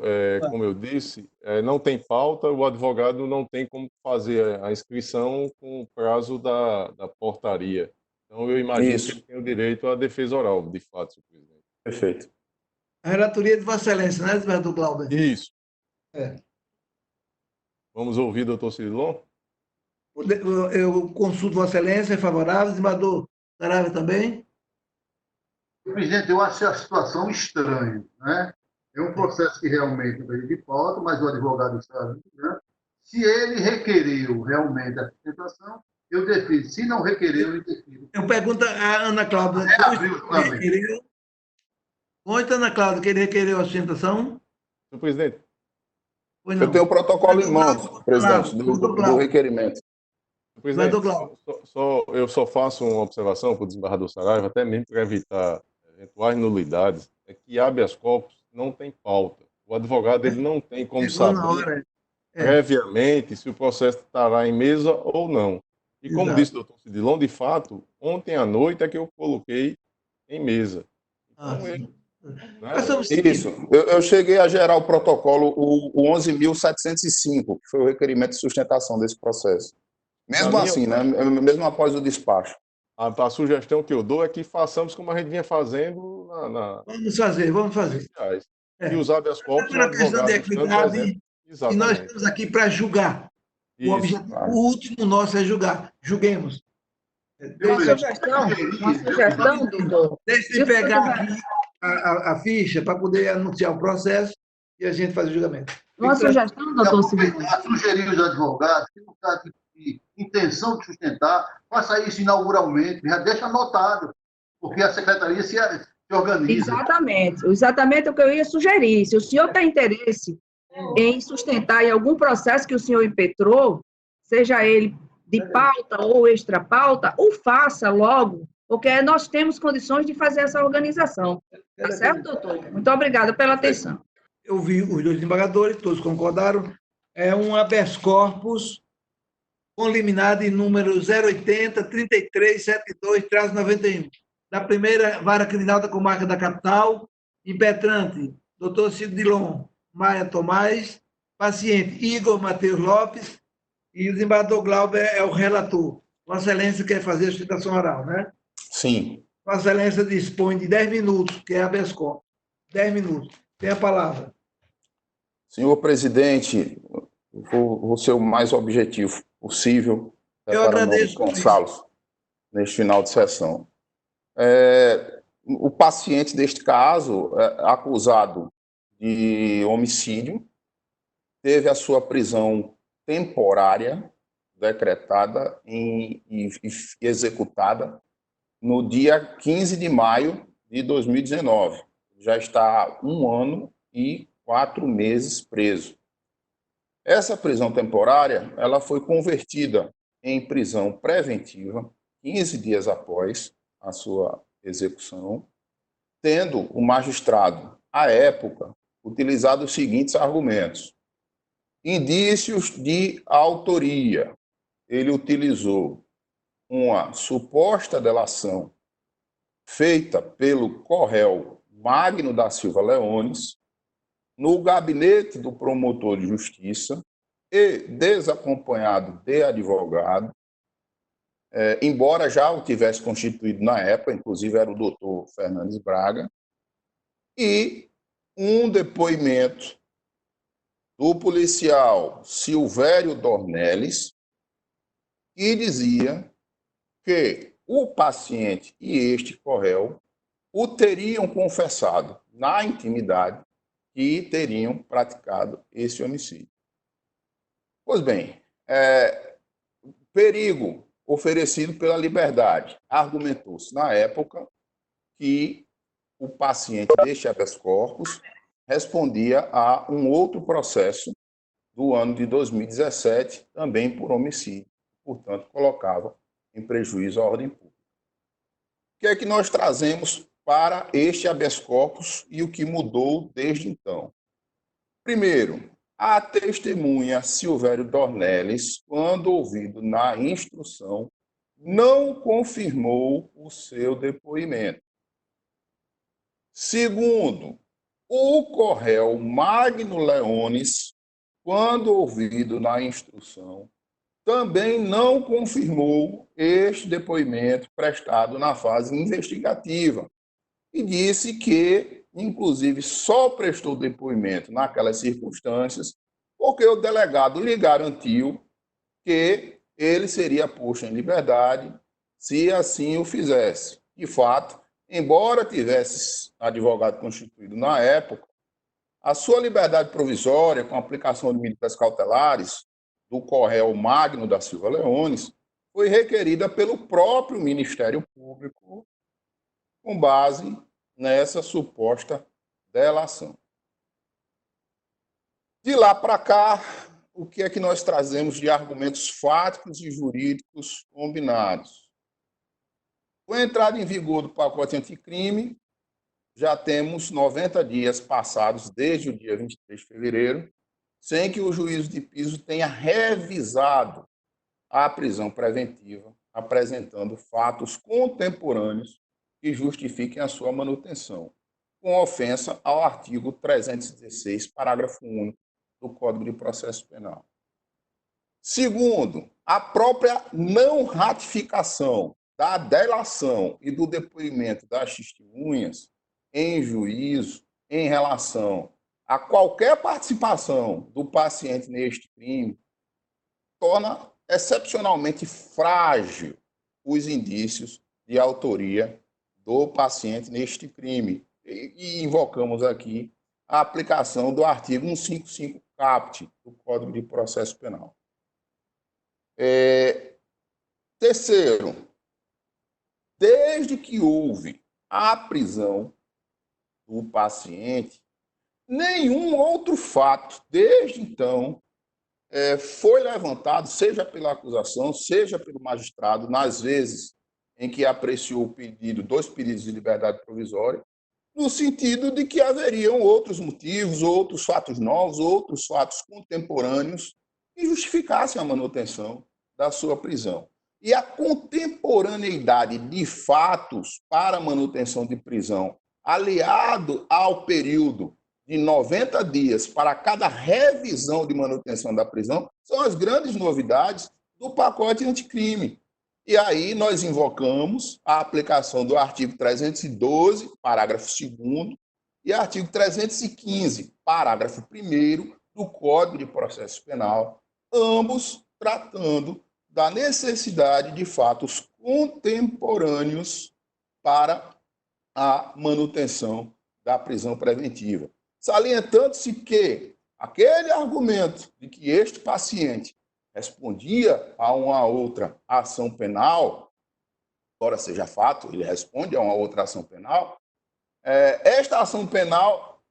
como eu disse, não tem pauta, o advogado não tem como fazer a inscrição com o prazo da portaria. Então, eu imagino que ele tem o direito à defesa oral, de fato, senhor presidente. Perfeito. A relatoria de Vossa Excelência, né, desembargador Glauber? Isso. Vamos ouvir, doutor Cirilon? Eu consulto Vossa Excelência, é favorável. Desembargador Saraiva também? Presidente, eu acho a situação estranha, né? É um processo que realmente não veio de pauta, mas o advogado está né? Se ele requeriu realmente a sustentação, eu defino. Se não requereu, eu defino. Eu pergunto a Ana Cláudia. Onde, Ana Cláudia, que ele requereu a sustentação? Senhor presidente. Eu tenho o protocolo em mãos, presidente, do requerimento. Presidente, eu só faço uma observação para o desembargador Saraiva, até mesmo para evitar eventuais nulidades, é que habeas corpus não tem pauta. O advogado ele não tem como saber previamente se o processo estará em mesa ou não. E como disse o doutor Cirilon, de fato, ontem à noite é que eu coloquei em mesa. Então, Isso. Eu cheguei a gerar o protocolo, o 11.705, que foi o requerimento de sustentação desse processo. Mesmo assim, né? Mesmo após o despacho. A sugestão que eu dou é que façamos como a gente vinha fazendo Vamos fazer. E os habeas corpus... É uma questão de equidade, e nós estamos aqui para julgar. O objetivo último nosso é julgar. Julguemos. Uma sugestão, doutor. Deixa eu pegar aqui a ficha para poder anunciar o processo e a gente fazer o julgamento. Uma sugestão, doutor Cirilon. Sugerir os advogados que não está de intenção de sustentar, faça isso inauguralmente, já deixa anotado, porque a secretaria se organiza. Exatamente o que eu ia sugerir. Se o senhor tem interesse em sustentar em algum processo que o senhor impetrou, seja ele de pauta ou extra pauta, o faça logo, porque nós temos condições de fazer essa organização. Tá certo, doutor? Muito obrigada pela atenção. Eu vi os dois desembargadores, todos concordaram. É um habeas corpus com liminar de número 080-3372-91, da primeira vara criminal da comarca da capital, impetrante, doutor Cid Dilon Maia Tomás, paciente Igor Matheus Lopes, e o desembargador Glauber é o relator. Vossa Excelência quer fazer a citação oral, né? Sim. Vossa Excelência dispõe de 10 minutos, que é habeas corpus. 10 minutos. Tem a palavra. Senhor presidente, vou ser o mais objetivo possível. Eu agradeço. Gonçalves, neste final de sessão. O paciente deste caso, acusado de homicídio, teve a sua prisão temporária decretada e executada no dia 15 de maio de 2019. Já está há 1 ano e 4 meses preso. Essa prisão temporária ela foi convertida em prisão preventiva 15 dias após a sua execução, tendo o magistrado, à época, utilizado os seguintes argumentos. Indícios de autoria. Ele utilizou uma suposta delação feita pelo co-réu Magno da Silva Leones no gabinete do promotor de justiça e desacompanhado de advogado, embora já o tivesse constituído na época, inclusive era o doutor Fernandes Braga, e um depoimento do policial Silvério Dornelles, que dizia que o paciente e este co-réu o teriam confessado na intimidade que teriam praticado esse homicídio. Pois bem, perigo oferecido pela liberdade. Argumentou-se na época que o paciente deste habeas corpus respondia a um outro processo do ano de 2017, também por homicídio, portanto, colocava em prejuízo a ordem pública. O que é que nós trazemos para este habeas corpus e o que mudou desde então? Primeiro, a testemunha Silvério Dornelles, quando ouvido na instrução, não confirmou o seu depoimento. Segundo, o co-réu Magno Leones, quando ouvido na instrução, também não confirmou este depoimento prestado na fase investigativa e disse que, inclusive, só prestou depoimento naquelas circunstâncias porque o delegado lhe garantiu que ele seria posto em liberdade se assim o fizesse. De fato, embora tivesse advogado constituído na época, a sua liberdade provisória, com aplicação de medidas cautelares do co-réu Magno da Silva Leones, foi requerida pelo próprio Ministério Público com base nessa suposta delação. De lá para cá, o que é que nós trazemos de argumentos fáticos e jurídicos combinados? Com a entrada em vigor do pacote anticrime, já temos 90 dias passados desde o dia 23 de fevereiro, sem que o juízo de piso tenha revisado a prisão preventiva, apresentando fatos contemporâneos que justifiquem a sua manutenção, com ofensa ao artigo 316, parágrafo único do Código de Processo Penal. Segundo, a própria não ratificação da delação e do depoimento das testemunhas em juízo em relação a qualquer participação do paciente neste crime torna excepcionalmente frágil os indícios de autoria do paciente neste crime. E invocamos aqui a aplicação do artigo 155 caput do Código de Processo Penal. Terceiro, desde que houve a prisão do paciente, nenhum outro fato, desde então, foi levantado, seja pela acusação, seja pelo magistrado, nas vezes em que apreciou o pedido, 2 pedidos de liberdade provisória, no sentido de que haveriam outros motivos, outros fatos novos, outros fatos contemporâneos que justificassem a manutenção da sua prisão. E a contemporaneidade de fatos para a manutenção de prisão, aliado ao período de 90 dias para cada revisão de manutenção da prisão, são as grandes novidades do pacote anticrime. E aí nós invocamos a aplicação do artigo 312, parágrafo 2º, e artigo 315, parágrafo 1º do Código de Processo Penal, ambos tratando da necessidade de fatos contemporâneos para a manutenção da prisão preventiva. Salientando-se que aquele argumento de que este paciente respondia a uma outra ação penal, embora seja fato, ele responde a uma outra ação penal, esta ação penal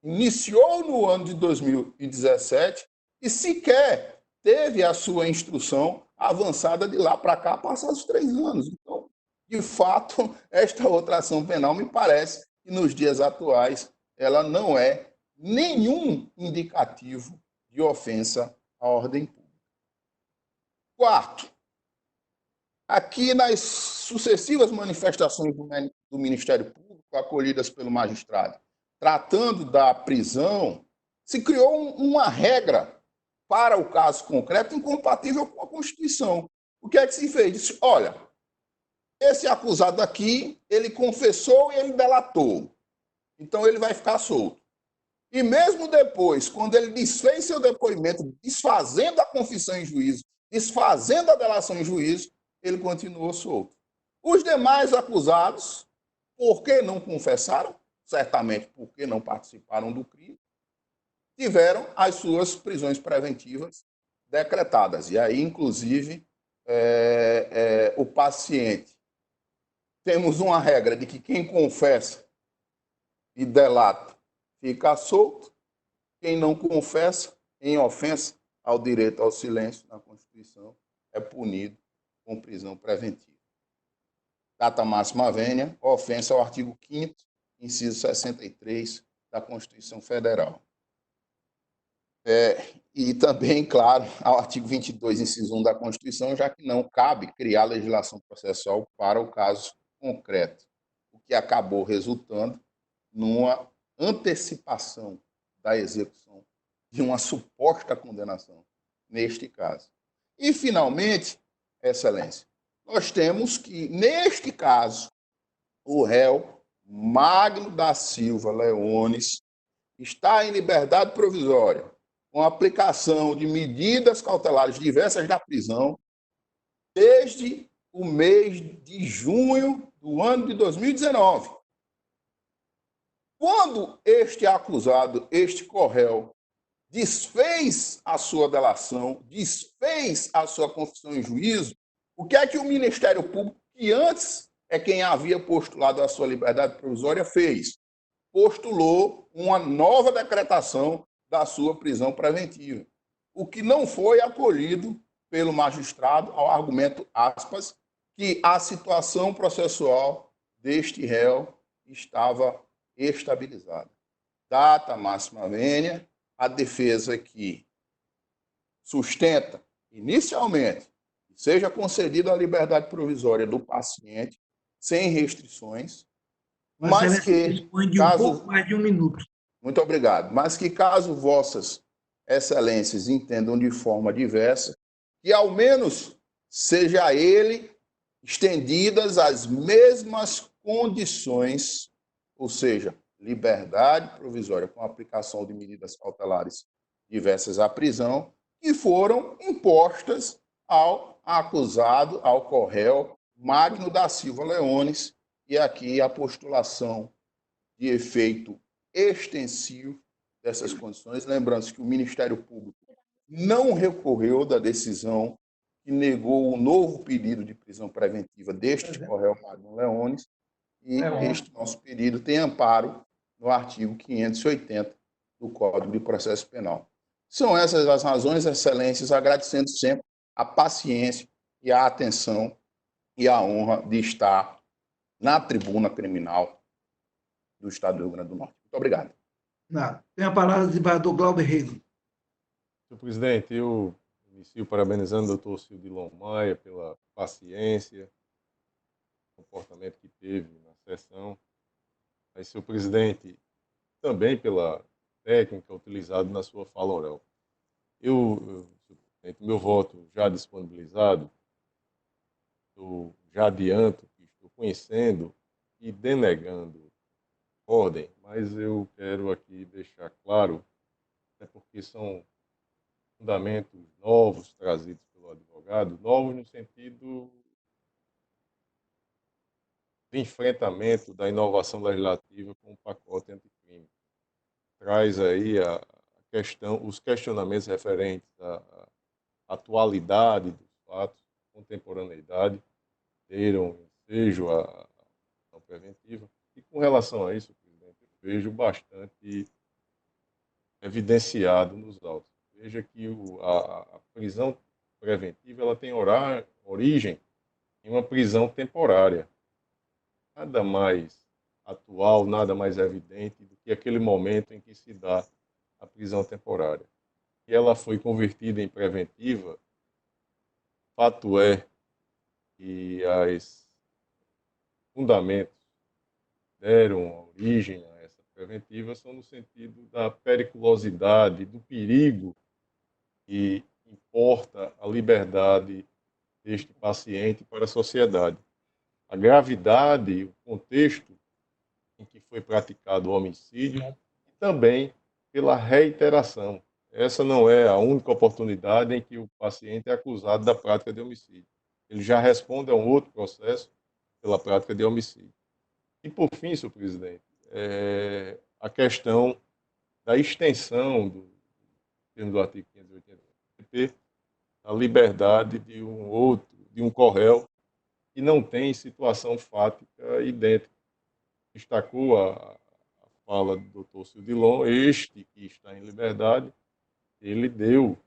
iniciou no ano de 2017 e sequer teve a sua instrução avançada de lá para cá, passados 3 anos. Então, de fato, esta outra ação penal me parece que nos dias atuais ela não é nenhum indicativo de ofensa à ordem pública. Quarto, aqui nas sucessivas manifestações do Ministério Público, acolhidas pelo magistrado, tratando da prisão, se criou uma regra para o caso concreto incompatível com a Constituição. O que é que se fez? Disse, olha, esse acusado aqui, ele confessou e ele delatou. Então, ele vai ficar solto. E mesmo depois, quando ele desfez seu depoimento, desfazendo a confissão em juízo, desfazendo a delação em juízo, ele continuou solto. Os demais acusados, por que não confessaram? Certamente porque não participaram do crime, tiveram as suas prisões preventivas decretadas. E aí, inclusive, o paciente, temos uma regra de que quem confessa e delata fica solto, quem não confessa, em ofensa ao direito ao silêncio na Constituição, é punido com prisão preventiva. Data máxima vênia, ofensa ao artigo 5º, inciso 63 da Constituição Federal. E também, claro, ao artigo 22, inciso 1 da Constituição, já que não cabe criar legislação processual para o caso concreto, o que acabou resultando numa antecipação da execução de uma suposta condenação neste caso. E, finalmente, Excelência, nós temos que, neste caso, o réu Magno da Silva Leones está em liberdade provisória, com aplicação de medidas cautelares diversas da prisão, desde o mês de junho do ano de 2019. Quando este acusado, este corréu, desfez a sua delação, desfez a sua confissão em juízo, o que é que o Ministério Público, que antes é quem havia postulado a sua liberdade provisória, fez? Postulou uma nova decretação da sua prisão preventiva, o que não foi acolhido pelo magistrado ao argumento, aspas, que a situação processual deste réu estava estabilizada. Data máxima vênia, a defesa que sustenta, inicialmente, que seja concedida a liberdade provisória do paciente, sem restrições, mas que... Responde um pouco mais de 1 minuto. Muito obrigado. Mas que, caso vossas excelências entendam de forma diversa, que ao menos seja a ele estendidas as mesmas condições, ou seja, liberdade provisória com aplicação de medidas cautelares diversas à prisão, que foram impostas ao acusado, ao corréu Magno da Silva Leones, e aqui a postulação de efeito extensivo dessas condições, lembrando-se que o Ministério Público não recorreu da decisão que negou o novo pedido de prisão preventiva deste corréu Magno Leones, e este nosso pedido tem amparo no artigo 580 do Código de Processo Penal. São essas as razões, excelências, agradecendo sempre a paciência e a atenção e a honra de estar na tribuna criminal do Estado do Rio Grande do Norte. Muito obrigado. Nada. Tem a palavra do desembargador Glauber Rego. Senhor presidente, eu inicio parabenizando o doutor Cildilon Maia pela paciência, comportamento que teve na sessão. Mas, senhor presidente, também pela técnica utilizada na sua fala oral. Senhor presidente, meu voto já disponibilizado, eu já adianto que estou conhecendo e denegando ordem, mas eu quero aqui deixar claro, porque são fundamentos novos trazidos pelo advogado, novos no sentido de enfrentamento da inovação legislativa com o pacote anticrime. Traz aí os questionamentos referentes à atualidade dos fatos, contemporaneidade, terão ensejo à ação preventiva. E com relação a isso, presidente, eu vejo bastante evidenciado nos autos. Veja que a prisão preventiva ela tem origem em uma prisão temporária. Nada mais atual, nada mais evidente do que aquele momento em que se dá a prisão temporária. E ela foi convertida em preventiva. Fato é que os fundamentos deram origem a essa preventiva são no sentido da periculosidade, do perigo que importa a liberdade deste paciente para a sociedade. A gravidade, o contexto em que foi praticado o homicídio e também pela reiteração. Essa não é a única oportunidade em que o paciente é acusado da prática de homicídio. Ele já responde a um outro processo pela prática de homicídio. E, por fim, senhor presidente, a questão da extensão do termo do artigo 580 do CP, a liberdade de um corréu que não tem situação fática idêntica. Destacou a fala do doutor Cildilon, este que está em liberdade, ele deu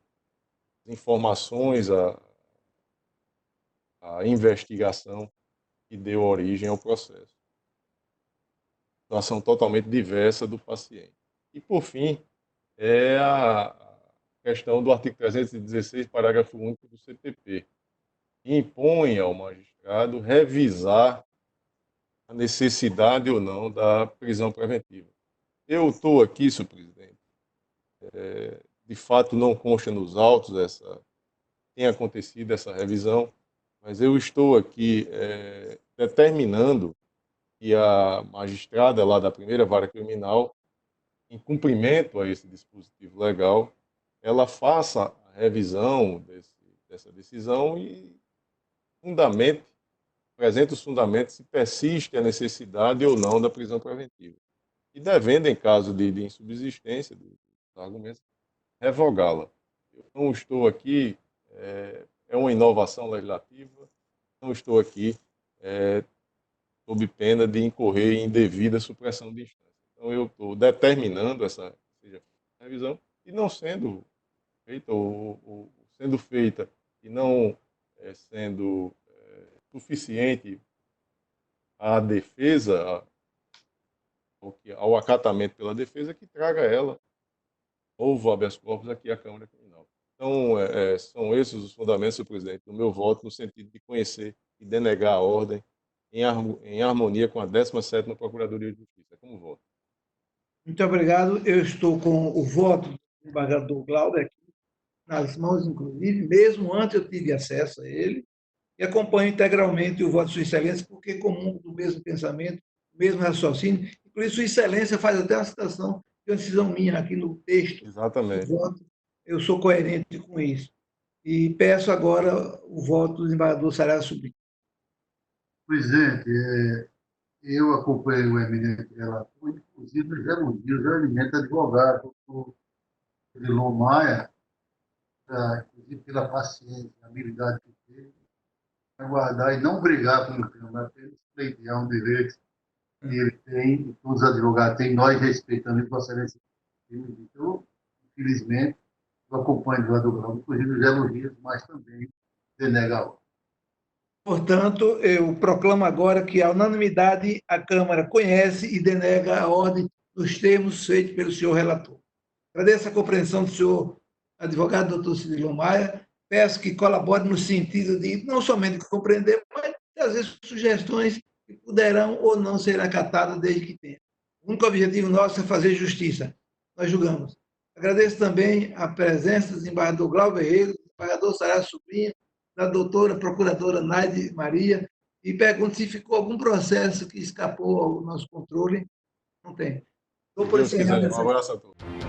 informações à investigação que deu origem ao processo. Situação totalmente diversa do paciente. E, por fim, é a questão do artigo 316, parágrafo único do CPP, que impõe ao magistrado revisar a necessidade ou não da prisão preventiva. Eu estou aqui, senhor presidente, de fato não consta nos autos tem acontecido essa revisão, mas eu estou aqui determinando que a magistrada lá da primeira vara criminal, em cumprimento a esse dispositivo legal, ela faça a revisão dessa decisão e apresente os fundamentos se persiste a necessidade ou não da prisão preventiva. E devendo, em caso de insubsistência dos argumentos, revogá-la. Eu não estou aqui, é uma inovação legislativa, não estou aqui sob pena de incorrer em devida supressão de instância. Então, eu estou determinando essa revisão e não sendo feita, ou sendo feita e não sendo suficiente à defesa, ao acatamento pela defesa, que traga ela, novo habeas corpus, aqui à Câmara Criminal. Então, são esses os fundamentos, senhor presidente, do meu voto, no sentido de conhecer e denegar a ordem em harmonia com a 17ª Procuradoria de Justiça. Como voto? Muito obrigado. Eu estou com o voto do desembargador Glauber aqui nas mãos, inclusive, mesmo antes eu tive acesso a ele, e acompanho integralmente o voto de Sua Excelência, porque comungo do mesmo pensamento, do mesmo raciocínio. Inclusive, Sua Excelência faz até uma citação de uma decisão minha aqui no texto. Exatamente. Do voto. Eu sou coerente com isso. E peço agora o voto do desembargador Saraiva Sobrinho. Presidente, eu acompanhei o eminente relator, inclusive os elogios ao eminente advogado, o Cildilon Maia, inclusive pela paciência, a habilidade que teve, aguardar e não brigar com o tema, apenas pleitear um direito que ele tem, que todos os advogados têm, nós respeitando, e Vossa Excelência Então, infelizmente, eu acompanho o vereador Glauber, inclusive os elogios, mas também denega a ordem. Portanto, eu proclamo agora que, a unanimidade, a Câmara conhece e denega a ordem nos termos feitos pelo senhor relator. Agradeço a compreensão do senhor advogado doutor Cirilo Maia. Peço que colabore no sentido de não somente compreender, mas trazer sugestões que poderão ou não ser acatadas desde que tenha. O único objetivo nosso é fazer justiça. Nós julgamos. Agradeço também a presença do desembargador Glauber Reis, do desembargador Sará Sobrinho, da doutora procuradora Naide Maria, e pergunto se ficou algum processo que escapou ao nosso controle. Não tem. Se Deus quiser. Um abraço a todos.